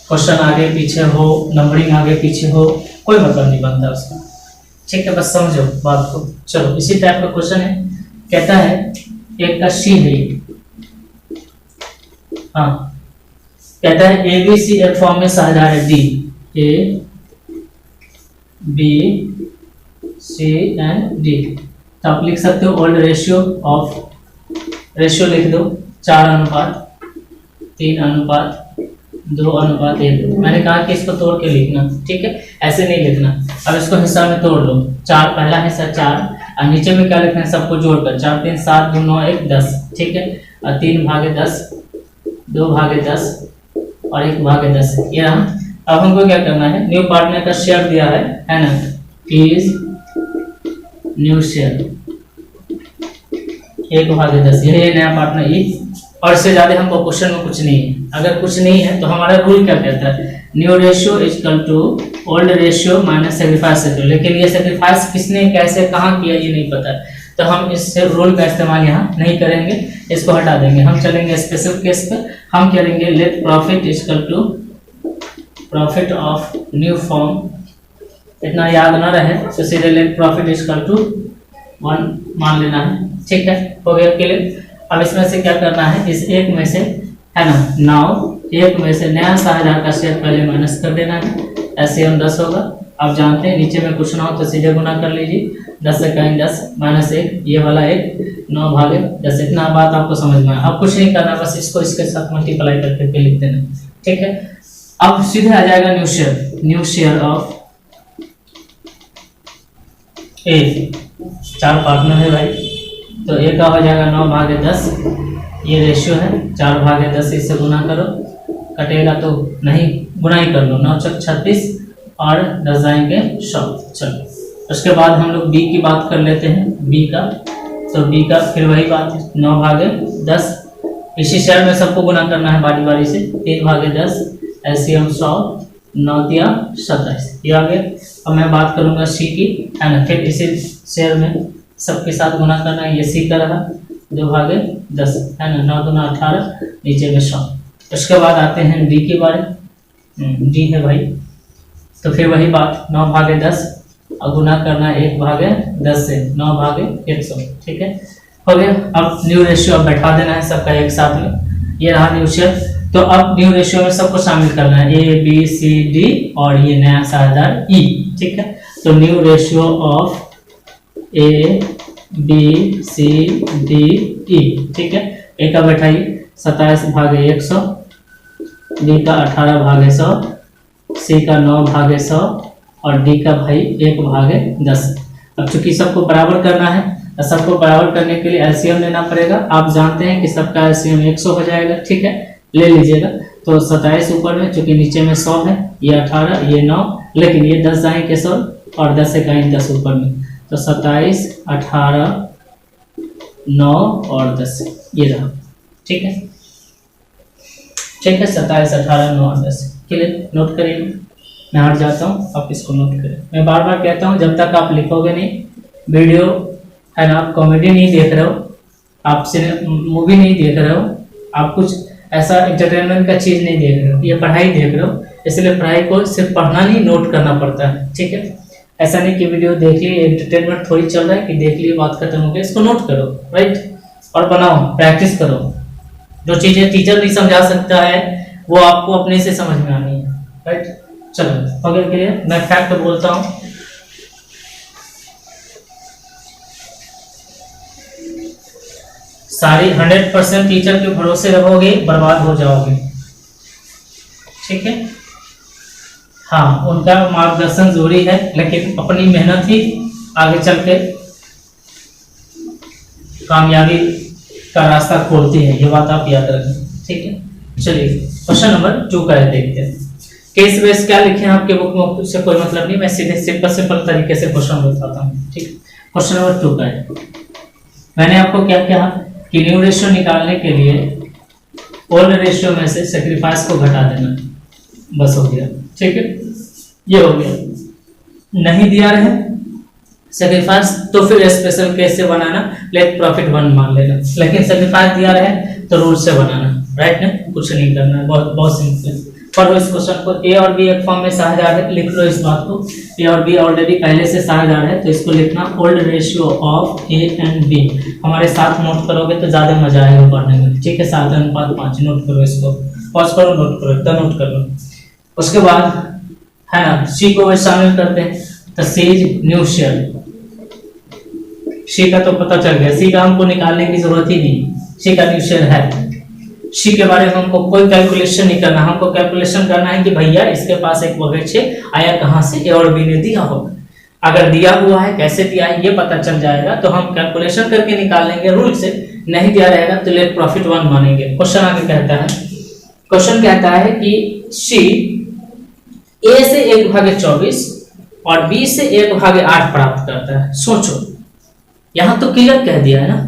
क्वेश्चन आगे पीछे हो, नंबरिंग आगे पीछे हो, कोई मतलब नहीं बनता उसका, ठीक है। बस समझो बात को। चलो इसी टाइप का क्वेश्चन है, कहता है एक का शी है, हाँ, कहता है ए बी सी एक फॉर्म में साझेदार है D, A B C and D. तो आप लिख सकते हो ओल्ड रेशियो ऑफ, रेशियो लिख दो 4:3:2:1। मैंने कहा कि इसको तोड़ के लिखना, ठीक है, ऐसे नहीं लिखना। अब इसको हिस्सा में तोड़ लो, 4 पहला हिस्सा 4, और नीचे में क्या लिखना है, सबको जोड़कर 4 3 7 2 9 1 10, ठीक है। और 3/10, 2/10 और 1/10, ये रहा। अब हमको क्या करना है, न्यू पार्टनर का शेयर दिया है ना, प्लीज न्यू शेयर 1/10, यही नया पार्टनर। ये और इससे ज्यादा हमको क्वेश्चन में कुछ नहीं है। अगर कुछ नहीं है तो हमारा रूल क्या कहता है, new ratio equal to old ratio minus sacrifice ratio. लेकिन ये सेक्रीफाइस किसने कैसे कहाँ किया ये नहीं पता, तो हम इस रूल का इस्तेमाल यहाँ नहीं करेंगे, इसको हटा देंगे। हम चलेंगे स्पेशल केस पे, हम करेंगे let profit equal to profit of new firm. इतना याद ना रहे तो सीधे लेट प्रॉफिट इक्वल टू 1 मान लेना है, ठीक है, हो गया क्लियर। अब इसमें से क्या करना है, इस एक में से है ना, नाउ एक में से नया साझेदार का शेयर पहले माइनस कर देना है, ऐसे हम 10 होगा। आप जानते हैं नीचे में कुछ ना हो तो सीधे गुना कर लीजिए, 10 से कहीं 10 -1, ये वाला 1 9/10। इतना बात आपको समझ में, अब कुछ नहीं करना, बस इसको इसके साथ मल्टीप्लाई करके लिख देना, ठीक है। अब सीधे आ जाएगा new share of A. 4 partner है भाई, तो ए का हो जाएगा 9/10, ये रेशियो है 4/10, इससे गुना करो, कटेगा तो नहीं, गुना ही कर लो, 9 × 36 और 10 जाएंगे 100। चलो उसके बाद हम लोग बी की बात कर लेते हैं, बी का। तो बी का फिर वही बात 9/10, इसी शेयर में सबको गुना करना है बारी बारी से, 3/10 LCM 100, 9×3 = 27, ये आ गया। अब मैं बात करूंगा सी की, है ना, फिर इसी शेयर में सबके साथ गुना करना है, ये सी का रहा 2/10, है ना, 9×2 = 18, नीचे में 100। उसके बाद आते हैं डी के बारे, डी है भाई, तो फिर वही बात 9/10 और गुना करना है 1/10 से, 9/100, ठीक है, हो गया। अब न्यू रेशियो अब बैठा देना है सबका एक साथ में, ये रहा न्यू शेयर। तो अब न्यू रेशियो में सबको शामिल करना है, ए बी सी डी और ये नया साझेदार ई। ठीक है, तो new ratio of A B C D E. ठीक है, ए का बैठाइए 27/100, बी का 18/100, सी का 9/100 और डी का भाई 1/10। अब चूंकि सबको बराबर करना है तो सबको बराबर करने के लिए एलसीएम लेना पड़ेगा। आप जानते हैं कि सबका एलसीएम 100 हो जाएगा। ठीक है, ले लीजिएगा। तो 27 ऊपर में, चूंकि नीचे में 100 है, ये 18, ये 9, लेकिन ये 10 जाएंगे 100 और 10 से कहीं 10 ऊपर में, तो 27, 18, 9 और 10 ये रहा। ठीक है, ठीक है, 27, 18, 9 और 10 क्लियर। नोट करिए, मैं हट जाता हूँ, आप इसको नोट करें। मैं बार बार कहता हूँ, जब तक आप लिखोगे नहीं, वीडियो है ना, आप कॉमेडी नहीं देख रहे हो, आप मूवी नहीं देख रहे हो, आप कुछ ऐसा एंटरटेनमेंट का चीज़ नहीं देख रहे हो, ये पढ़ाई देख रहे हो। इसलिए पढ़ाई को सिर्फ पढ़ना नहीं, नोट करना पड़ता है। ठीक है, ऐसा नहीं कि वीडियो देख ली, एंटरटेनमेंट थोड़ी चल रहा है कि देख लिए बात खत्म हो गई। इसको नोट करो, राइट, और बनाओ, प्रैक्टिस करो। जो चीज़ें टीचर नहीं समझा सकता है वो आपको अपने से समझ में आनी है, राइट। चलो अगर के लिए मैं फैक्ट बोलता हूँ। सारी 100% टीचर के भरोसे रहोगे, बर्बाद हो जाओगे। ठीक है, हाँ, उनका मार्गदर्शन जरूरी है, लेकिन अपनी मेहनत ही आगे चल के कामयाबी का रास्ता खोलती है, ये बात आप याद रखें। ठीक है, चलिए क्वेश्चन नंबर 2 का देखते हैं। केस बेस क्या लिखे हैं आपके बुक में उससे कोई मतलब नहीं, मैं सीधे सिंपल तरीके से क्वेश्चन बताता हूँ। ठीक, क्वेश्चन नंबर 2 का है। मैंने आपको क्या कहा कि न्यू रेशियो निकालने के लिए ओल्ड रेशियो में से सेक्रीफाइस को घटा देना, बस हो गया। ठीक है, ये हो गया। नहीं दिया रहे सेक्रीफाइस तो फिर स्पेशल केस से बनाना, लेट प्रॉफिट 1 मान लेना। लेकिन सेक्रीफाइस दिया रहे तो रूल से बनाना, राइट ना, कुछ नहीं करना है, बहुत सिंपल। पढ़ो इस क्वेश्चन को। ए और बी एक फॉर्म में साझेदार है, लिख लो इस बात को। ए और बी ऑलरेडी पहले से साझेदार है, तो इसको लिखना old ratio of A and B. हमारे साथ नोट करोगे तो ज्यादा मजा आएगा पढ़ने में। ठीक है, 7:5 नोट करो इसको, पॉज करो, नोट करो, एकदम नोट कर लो। उसके बाद है ना, सी को शामिल करते हैं, तो सी इज न्यू शेयर। सी का तो पता चल गया, सी का हमको निकालने की जरूरत ही नहीं, सी का न्यू शेयर है। सी के बारे में हमको कोई कैलकुलेशन नहीं करना, हमको कैलकुलेशन करना है कि भैया इसके पास 1/6 आया कहां से, ए और बी ने दिया होगा। अगर दिया हुआ है, कैसे दिया है ये पता चल जाएगा, तो हम कैलकुलेशन करके निकाल लेंगे रूल से। नहीं दिया रहेगा तो लेट प्रॉफिट 1 मानेंगे। क्वेश्चन आगे कहता है, क्वेश्चन कहता है कि सी ए से 1/24 और बी से 1/8 प्राप्त करता है। सोचो, यहां तो क्लियर कह दिया है ना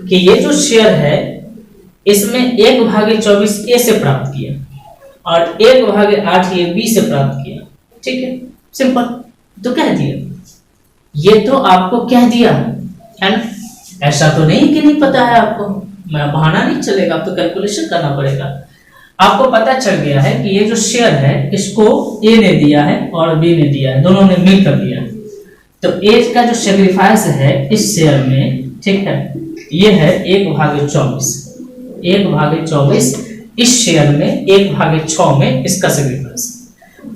कि ये जो शेयर है इसमें 1/24 ए से प्राप्त किया और 1/8 ये बी से प्राप्त किया। ठीक है, सिंपल, तो कह दिया। ये तो आपको कह दिया है ना, ऐसा तो नहीं कि नहीं पता है आपको, मैं बहाना नहीं चलेगा, आप तो कैलकुलेशन करना पड़ेगा। आपको पता चल गया है कि ये जो शेयर है इसको ए ने दिया है और बी ने दिया है, दोनों ने मिलकर दिया है। तो ए का जो सेक्रीफाइस है इस शेयर में, ठीक है, ये है 1/24। 1/24 इस शेयर में 1/6 में इसका सेक्रीफाइस,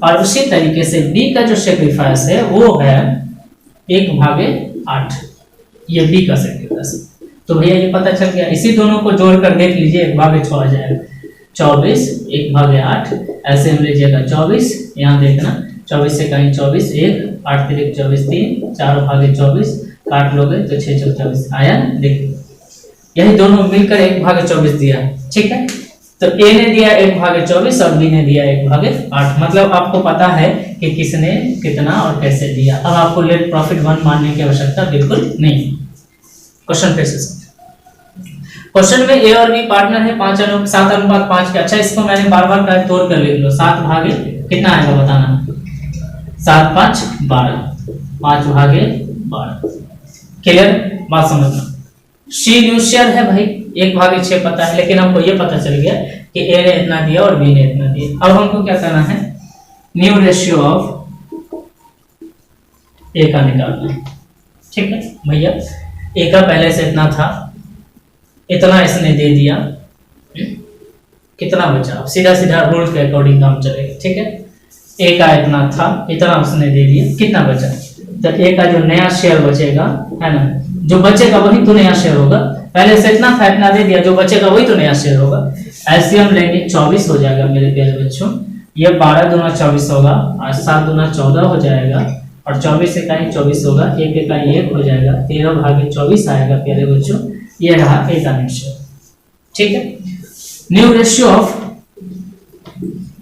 और उसी तरीके से बी का जो सेक्रीफाइस है वो है 1/8, ये बी का सेक्रीफाइस। तो भैया ये पता चल गया, इसी दोनों को जोड़कर देख लीजिए, 1/6 आ जाएगा। 24 1/8 ऐसे हम लीजिएगा 24, यहाँ देखना 24 से कहीं 24, 1 8 3 24 3 4/24 काट लोगे तो 6 4 24 आया। देखिए यही दोनों मिलकर 1/24 दिया, ठीक है। तो ए ने दिया 1/24 और बी ने दिया 1/8, मतलब आपको पता है कि किसने कितना और कैसे दिया। अब आपको लेट प्रॉफिट 1 मानने की आवश्यकता बिल्कुल नहीं। क्वेश्चन फिर से क्वेश्चन में ए और बी पार्टनर है 7:5 के। अच्छा, इसको मैंने बार बार तोड़ कर लिख लो, 7 भागे कितना आएगा बताना, 7 5 12, 5/12। क्लियर, बात समझना। सी न्यू शेयर है भाई, 1/6 पता है, लेकिन हमको ये पता चल गया कि ए ने इतना दिया और बी ने इतना दिया। अब हमको क्या करना है, न्यू रेशियो ऑफ ए का निकालना है, ठीक है भैया। ए का पहले से इतना था, इतना इसने दे दिया, कितना बचा, अब सीधा सीधा रूल के अकॉर्डिंग काम चलेगा, ठीक है। ए का इतना था, इतना उसने दे दिया, कितना बचा, तो ए का जो नया शेयर बचेगा, है ना, जो बचेगा वही तो नया शेयर होगा। पहले से इतना था, इतना दे दिया, जो बचेगा वही तो नया शेयर होगा। एलसीएम लेंगे 24 हो जाएगा मेरे प्यारे बच्चों। ये 12 दूना 24 होगा और 7 दूना 14 हो जाएगा और 24 इकाई 24 होगा, 1 इकाई 1 हो जाएगा, 13 भागे 24 आएगा प्यारे बच्चों। ये रहा ए का रेशियो, ठीक है। न्यू रेशियो ऑफ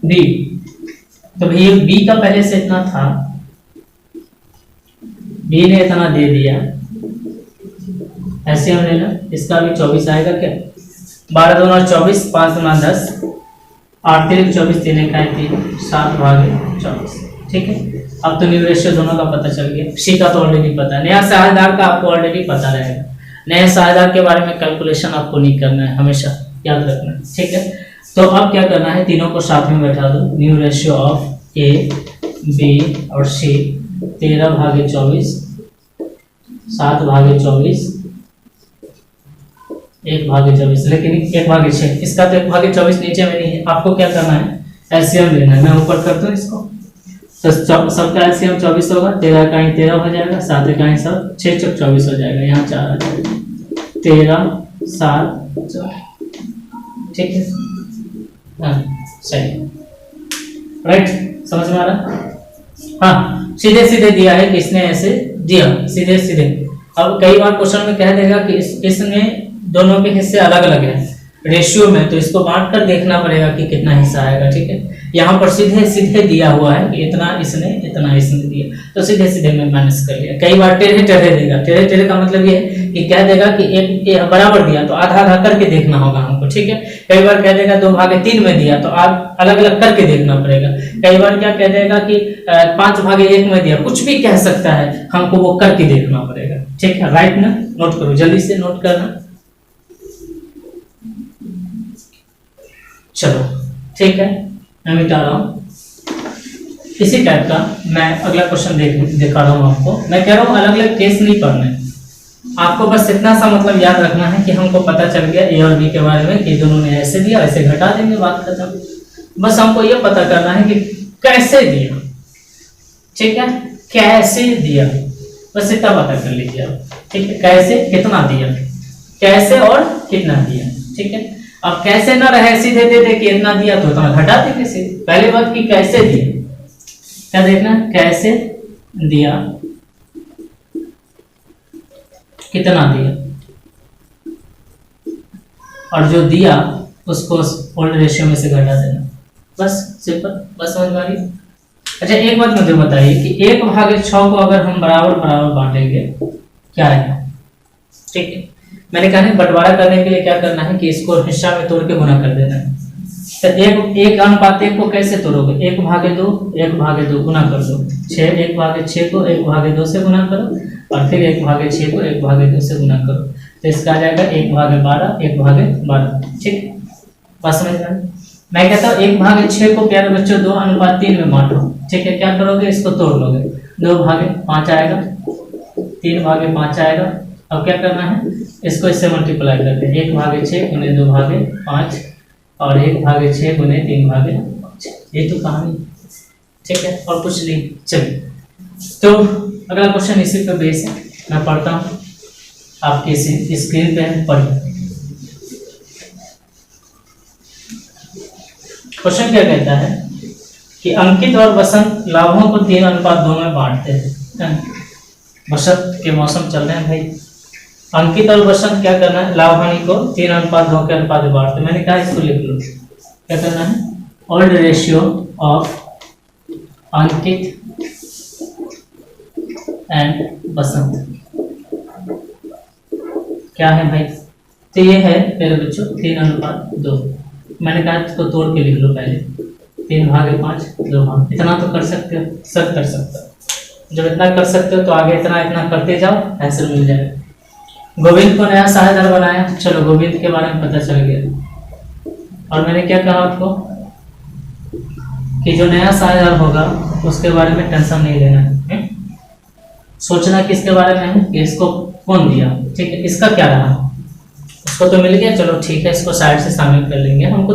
बी, तो भैया बी का पहले से इतना था, बी ने इतना दे दिया, ऐसे हम लेना, इसका भी 24 आएगा क्या, 12 दूना 24, 5 दूना 10, 8 3 24, 3 इकाई 3, 7 भागे 24, ठीक है। अब तो न्यू रेशियो दोनों का पता चल गया। सी का तो ऑलरेडी पता है, नया साझेदार का आपको ऑलरेडी पता रहेगा। नए साझेदार के बारे में कैलकुलेशन आपको नहीं करना है, हमेशा याद रखना है, ठीक है। तो अब क्या करना है, तीनों को साथ में बैठा दो। New ratio of A, B और सी, 13 भागे 24, 7 भागे 24, 1 भागे 24, लेकिन 1 भागे 6, इसका तो 1 भागे 24 नीचे में नहीं है। आपको क्या करना है, एलसीएम लेना है। मैं ऊपर करता हूँ इसको, तो सबका एलसीएम 24 होगा, 13 इकाई 13 हो जाएगा, 7 इकाई 7, 6 चौक 24 हो जाएगा, यहाँ 4 आ जाएगा, 13 7 4, ठीक है। हाँ सही, राइट, समझ में आ रहा। हाँ, सीधे सीधे दिया है कि इसने ऐसे दिया, सीधे सीधे। अब कई बार क्वेश्चन में कह देगा कि इसने दोनों के हिस्से अलग अलग हैं रेशियो में, तो इसको बांट कर देखना पड़ेगा कि कितना हिस्सा आएगा, ठीक है। यहाँ पर सीधे सीधे दिया हुआ है कि इतना इसने दिया, तो सीधे सीधे में माइनस कर लिया। कई बार टेढ़े टेढ़े देगा, टेढ़े टेढ़े का मतलब ये है कि कह देगा कि एक बराबर दिया तो आधा आधा करके देखना होगा हमको, ठीक है। कई बार कह देगा 2 भागे 3 में दिया तो आप अलग अलग करके देखना पड़ेगा। कई बार क्या कह देगा कि 5 भागे 1 में दिया, कुछ भी कह सकता है, हमको वो करके देखना पड़ेगा, ठीक है। राइट ना, नोट करो, जल्दी से नोट करना, चलो ठीक है। मैं मिटा रहा हूँ। इसी टाइप का मैं अगला क्वेश्चन दिखा रहा हूँ आपको। मैं कह रहा हूँ अलग अलग केस नहीं पढ़ने, आपको बस इतना सा मतलब याद रखना है कि हमको पता चल गया ए और बी के बारे में कि दोनों ने ऐसे दिया, ऐसे घटा देंगे, बात खत्म। बस हमको ये पता करना है कि कैसे दिया, ठीक है, कैसे दिया, बस इतना पता कर लीजिए आप, ठीक है। कैसे, कितना दिया, कैसे और कितना दिया, ठीक है। अब कैसे ना रहे सीधे दे दे कि इतना दिया तो इतना घटा दे कैसे। पहले बात कि कैसे दिया, क्या देखना, कैसे दिया, कितना दिया, और जो दिया उसको ओल्ड रेशियो में से घटा देना, बस सिंपल, बस समझ में आ रही। अच्छा एक बात मुझे बताइए कि 1 भागे 6 को अगर हम बराबर बराबर बांटेंगे क्या आएगा, ठीक है। मैंने कहा है बंटवारा करने के लिए क्या करना है कि इसको हिस्सा में तोड़ के गुना कर देना है। तो एक अनुपात 1 को कैसे तोड़ोगे, 1 भागे 2, 1 भागे 2 गुना कर दो, 6 1 भागे 6 को 1 भागे 2 से गुना करो और फिर 1 भागे 6 को 1 भागे 2 से गुना करो, तो इसका आ जाएगा 1 भागे 12, 1 भागे 12, ठीक। बात समझ में? मैं कहता हूँ 1 भागे 6 को प्यारे बच्चों 2 अनुपात 3 में बांटो, ठीक है। क्या करोगे, इसको तोड़ लोगे, 2 भागे 5 आएगा, 3 भागे 5 आएगा। अब क्या करना है, इसको इससे मल्टीप्लाई करते हैं, 1 भागे 6 गुने 2 भागे 5 और 1 भागे 6 गुने 3 भागे 5, ये तो कहानी, ठीक है, और कुछ नहीं। चलिए तो अगला क्वेश्चन इसी पे बेस है, मैं पढ़ता हूँ, आपकी स्क्रीन पे पढ़िए। क्वेश्चन क्या कहता है कि अंकित और बसंत लाभों को 3 अनुपात 2 में बांटते हैं। बसंत के मौसम चल रहे हैं भाई, अंकित और बसंत क्या करना है, लाभ हानि को 3 अनुपात 2 के अनुपात में बांटते। मैंने कहा इसको लिख लो, क्या करना है, old ratio of Ankit and Basant क्या है भाई, तो ये है मेरे बच्चों 3 अनुपात 2। मैंने कहा इसको तोड़ के लिख लो पहले, 3 भागे 5 2 भाग, इतना तो कर सकते हो, सब कर सकते हो। जब इतना कर सकते हो तो आगे इतना इतना करते जाओ, आंसर मिल जाएगा। गोविंद को नया साझेदार बनाया, चलो गोविंद के बारे में पता चल गया। और मैंने क्या कहा आपको कि जो नया साझेदार होगा उसके बारे में टेंशन नहीं लेना है, सोचना किसके बारे में है कि इसको कौन दिया, ठीक है, इसका क्या रहा, उसको तो मिल गया, चलो ठीक है, इसको साइड से शामिल कर लेंगे। हमको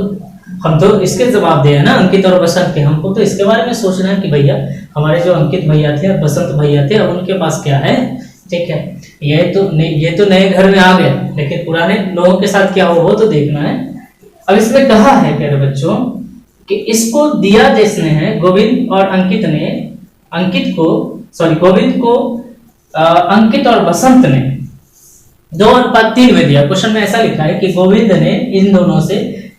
हम तो इसके जवाब दे ना, अंकित और बसंत के। हमको तो इसके बारे में सोचना है कि भैया हमारे जो अंकित भैया थे और बसंत भैया थे, अब उनके पास क्या है, ठीक है। ये तो नए घर में आ गए, लेकिन पुराने लोगों के साथ क्या हो वो तो देखना है। अब इसमें कहा है प्यारे बच्चों कि इसको दिया जिसने है, गोविंद और अंकित ने गोविंद को अंकित और बसंत ने 2:3 में दिया। क्वेश्चन में ऐसा लिखा है कि गोविंद ने इन दोनों से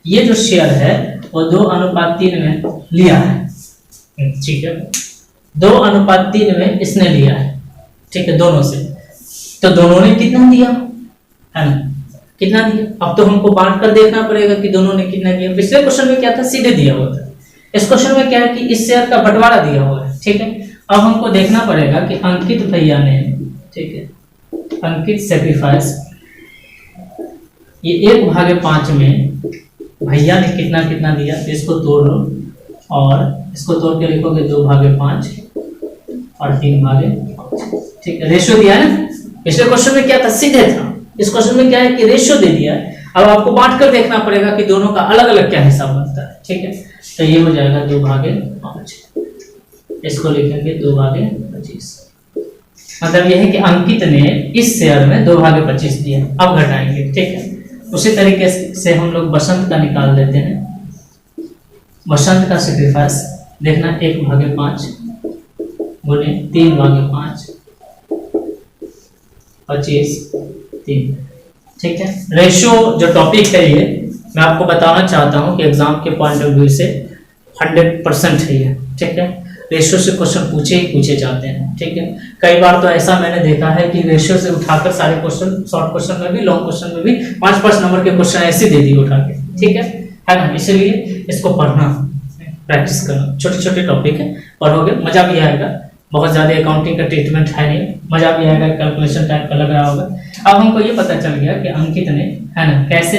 ये जो शेयर है वो 2:3 में लिया है, ठीक है। 2:3 में इसने लिया है, ठीक है, दोनों से। तो दोनों ने कितना दिया है ना, कितना दिया। अब तो हमको बांट कर देखना पड़ेगा कि दोनों ने कितना दिया। पिछले क्वेश्चन में क्या था, सीधे दिया हुआ था। इस क्वेश्चन में क्या है कि इस शेयर का बंटवारा दिया हुआ है, ठीक है। अब हमको देखना पड़ेगा कि अंकित भैया ने, ठीक है, अंकित सेक्रीफाइस ये 1/5 में भैया ने कितना कितना दिया। तो इसको तोड़ लो और इसको तोड़ के लिखोगे 2/5 और 3/5, ठीक है। रेशियो दिया है ना, पिछले क्वेश्चन में क्या था, सीधे था। इस क्वेश्चन में क्या है कि रेशियो दे दिया है। अब आपको बांट कर देखना पड़ेगा कि दोनों का अलग अलग क्या हिसाब बनता है, ठीक है। तो ये हो जाएगा 2/5, इसको लिखेंगे 2/25। मतलब यह है कि अंकित ने इस शेयर में 2/25 दिया। अब घटाएंगे, ठीक है। उसी तरीके से हम लोग बसंत का निकाल देते हैं। बसंत का सेक्रीफाइस देखना 1/5 गुने 3/5 25 3, ठीक है। रेशियो जो टॉपिक है ये मैं आपको बताना चाहता हूं कि एग्जाम के पॉइंट ऑफ व्यू से 100% है ये, ठीक है। रेशियो से क्वेश्चन पूछे जाते हैं, ठीक है। कई बार तो ऐसा मैंने देखा है कि रेशियो से उठाकर सारे क्वेश्चन, शॉर्ट क्वेश्चन में भी, लॉन्ग क्वेश्चन में भी 5 नंबर के क्वेश्चन ऐसे दे दिए उठा के, ठीक है ना। इसलिए इसको पढ़ना, प्रैक्टिस करना, छोटे छोटे टॉपिक है, पढ़ोगे मजा भी आएगा। बहुत ज्यादा अकाउंटिंग का ट्रीटमेंट है नहीं, मजा भी आएगा, कैलकुलेशन टाइप का लग रहा होगा। अब हमको ये पता चल गया कि अंकित ने, है ना, कैसे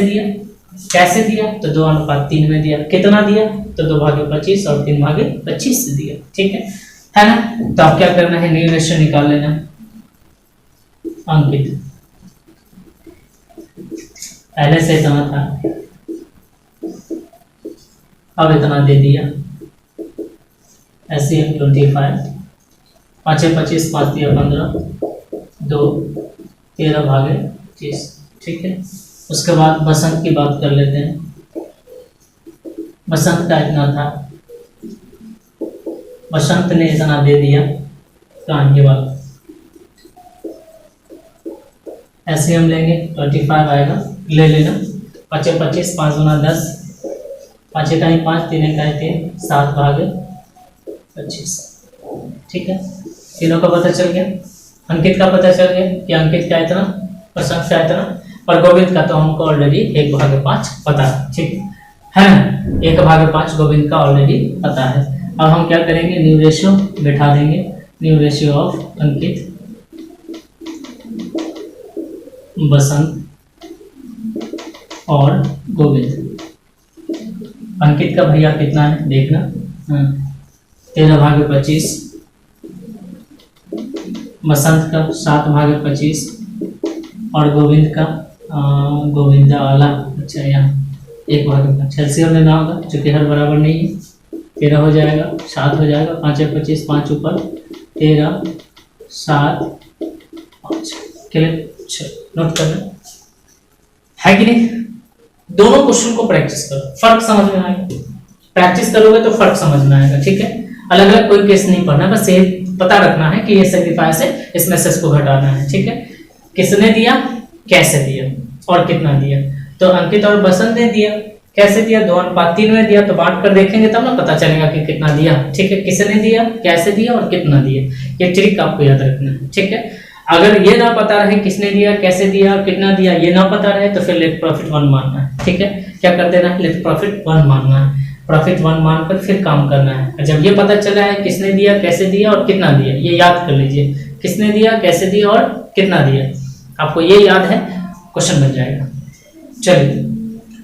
दिया तो 2:3 में दिया। कितना दिया तो 2/25 और 3/25 से दिया, ठीक है ना। तो अब क्या करना है, न्यू रेशियो निकाल लेना। अंकित पहले से इतना था, अब इतना दे दिया। SCM 25, 5 25, 5 दिया 15, 2 13/25, ठीक है। उसके बाद बसंत की बात कर लेते हैं। बसंत का इतना था, बसंत ने इतना दे दिया। कहाँ ये बात, ऐसे हम लेंगे 25 आएगा, ले लेना। 5 25, 5 गुना 10, 5 का 5, 3 का 3, 7/25, ठीक है। तीनों का पता चल गया। अंकित का पता चल गया कि अंकित का इतना, बसंत का इतना, और गोविंद का तो हमको ऑलरेडी 1/5 पता है, ठीक है ना। 1/5 गोविंद का ऑलरेडी पता है। अब हम क्या करेंगे, न्यू रेशियो बैठा देंगे। न्यू रेशियो ऑफ अंकित बसंत और गोविंद। अंकित का भैया कितना है देखना, 13/25, बसंत का 7/25 और गोविंद का गोविंदा वाला, अच्छा यहाँ 1/5। एलसीएम लेना होगा चूंकि हर बराबर नहीं है। 13 हो जाएगा, 7 हो जाएगा, 5 25, 5 ऊपर 13, 7 5। नोट करना है कि नहीं। दोनों क्वेश्चन को प्रैक्टिस करो, फर्क समझ में आएगा। प्रैक्टिस करोगे तो फर्क समझ में आएगा, ठीक है। अलग अलग कोई केस नहीं पढ़ना, बस ये पता रखना है कि ये सेक्रीफाइस है, इसमें से इसको घटाना है, ठीक है। किसने दिया, कैसे दिया और कितना दिया। तो अंकित और बसंत ने दिया, कैसे दिया, 2:3 में दिया। तो बांट कर देखेंगे तब ना पता चलेगा कि कितना दिया, ठीक है। किसने दिया, कैसे दिया और कितना दिया, ये ट्रिक आपको याद रखना है, ठीक है। अगर ये ना पता रहे किसने दिया, कैसे दिया, कितना दिया, ये ना पता रहे तो फिर लेट प्रॉफिट 1 मानना है, ठीक है। क्या कर देना है, लेट प्रॉफिट 1 मानना है। प्रॉफिट 1 मानकर फिर काम करना है। जब ये पता चला है किसने दिया, कैसे दिया और कितना दिया, ये याद कर लीजिए। किसने दिया, कैसे दिया और कितना दिया, आपको ये याद है, क्वेश्चन बन जाएगा। चलिए,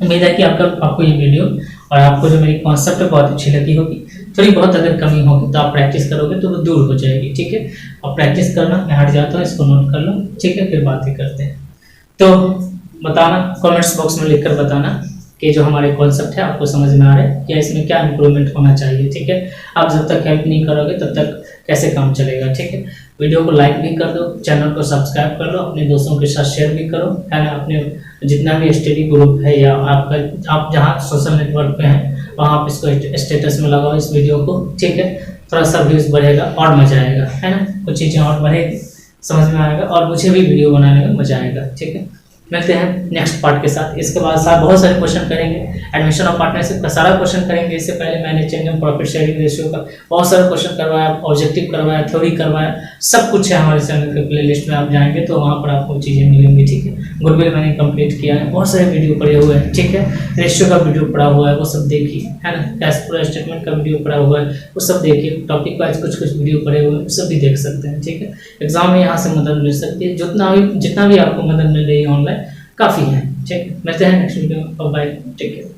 उम्मीद है कि आपको ये वीडियो और आपको जो मेरी कॉन्सेप्ट बहुत अच्छी लगी होगी। थोड़ी बहुत अगर कमी होगी तो आप प्रैक्टिस करोगे तो वो दूर हो जाएगी, ठीक है। अब प्रैक्टिस करना, मैं हट जाता हूँ, इसको नोट कर लो, ठीक है। फिर बातें करते हैं। तो बताना, कमेंट्स बॉक्स में लिखकर बताना कि जो हमारे कॉन्सेप्ट है आपको समझ में आ रहे हैं या इसमें क्या इंप्रूवमेंट होना चाहिए। ठीक है, आप जब तक हेल्प नहीं करोगे तब तक कैसे काम चलेगा। ठीक है, वीडियो को लाइक भी कर दो, चैनल को सब्सक्राइब कर लो, अपने दोस्तों के साथ शेयर भी करो, है ना। अपने जितना भी स्टडी ग्रुप है या आपका आप जहाँ सोशल नेटवर्क पे हैं वहाँ आप इसको स्टेटस में लगाओ इस वीडियो को। ठीक है, थोड़ा सा व्यूज़ बढ़ेगा और मज़ा आएगा, है ना। कुछ चीज़ें और बढ़ेगी, समझ में आएगा और मुझे भी वीडियो बनाने में मज़ा आएगा। ठीक है, मिलते हैं नेक्स्ट पार्ट के साथ। इसके बाद साथ बहुत सारे क्वेश्चन करेंगे, एडमिशन और पार्टनरशिप का सारा क्वेश्चन करेंगे। इससे पहले मैंने change of profit sharing ratio का बहुत सारे क्वेश्चन करवाया, ऑब्जेक्टिव करवाया, थ्योरी करवाया, सब कुछ है हमारे चैनल के प्लेलिस्ट में। आप जाएंगे तो वहाँ पर आपको चीज़ें मिलेंगी। ठीक है, गुडविल मैंने कंप्लीट किया है, बहुत सारे वीडियो पड़े हुए हैं। ठीक है, रेशियो का वीडियो पड़ा हुआ है, वो सब देखिए, है ना। कैश फ्लो स्टेटमेंट का वीडियो पड़ा हुआ है, वो सब देखिए। टॉपिक वाइज कुछ कुछ वीडियो पड़े हुए हैं, वो सब भी देख सकते हैं। ठीक है, एग्जाम में यहाँ से मदद मिल सकती है, जितना भी आपको मदद मिल रही है ऑनलाइन काफ़ी है। ठीक, मिलते हैं नेक्स्ट वीडियो में। Bye, take care.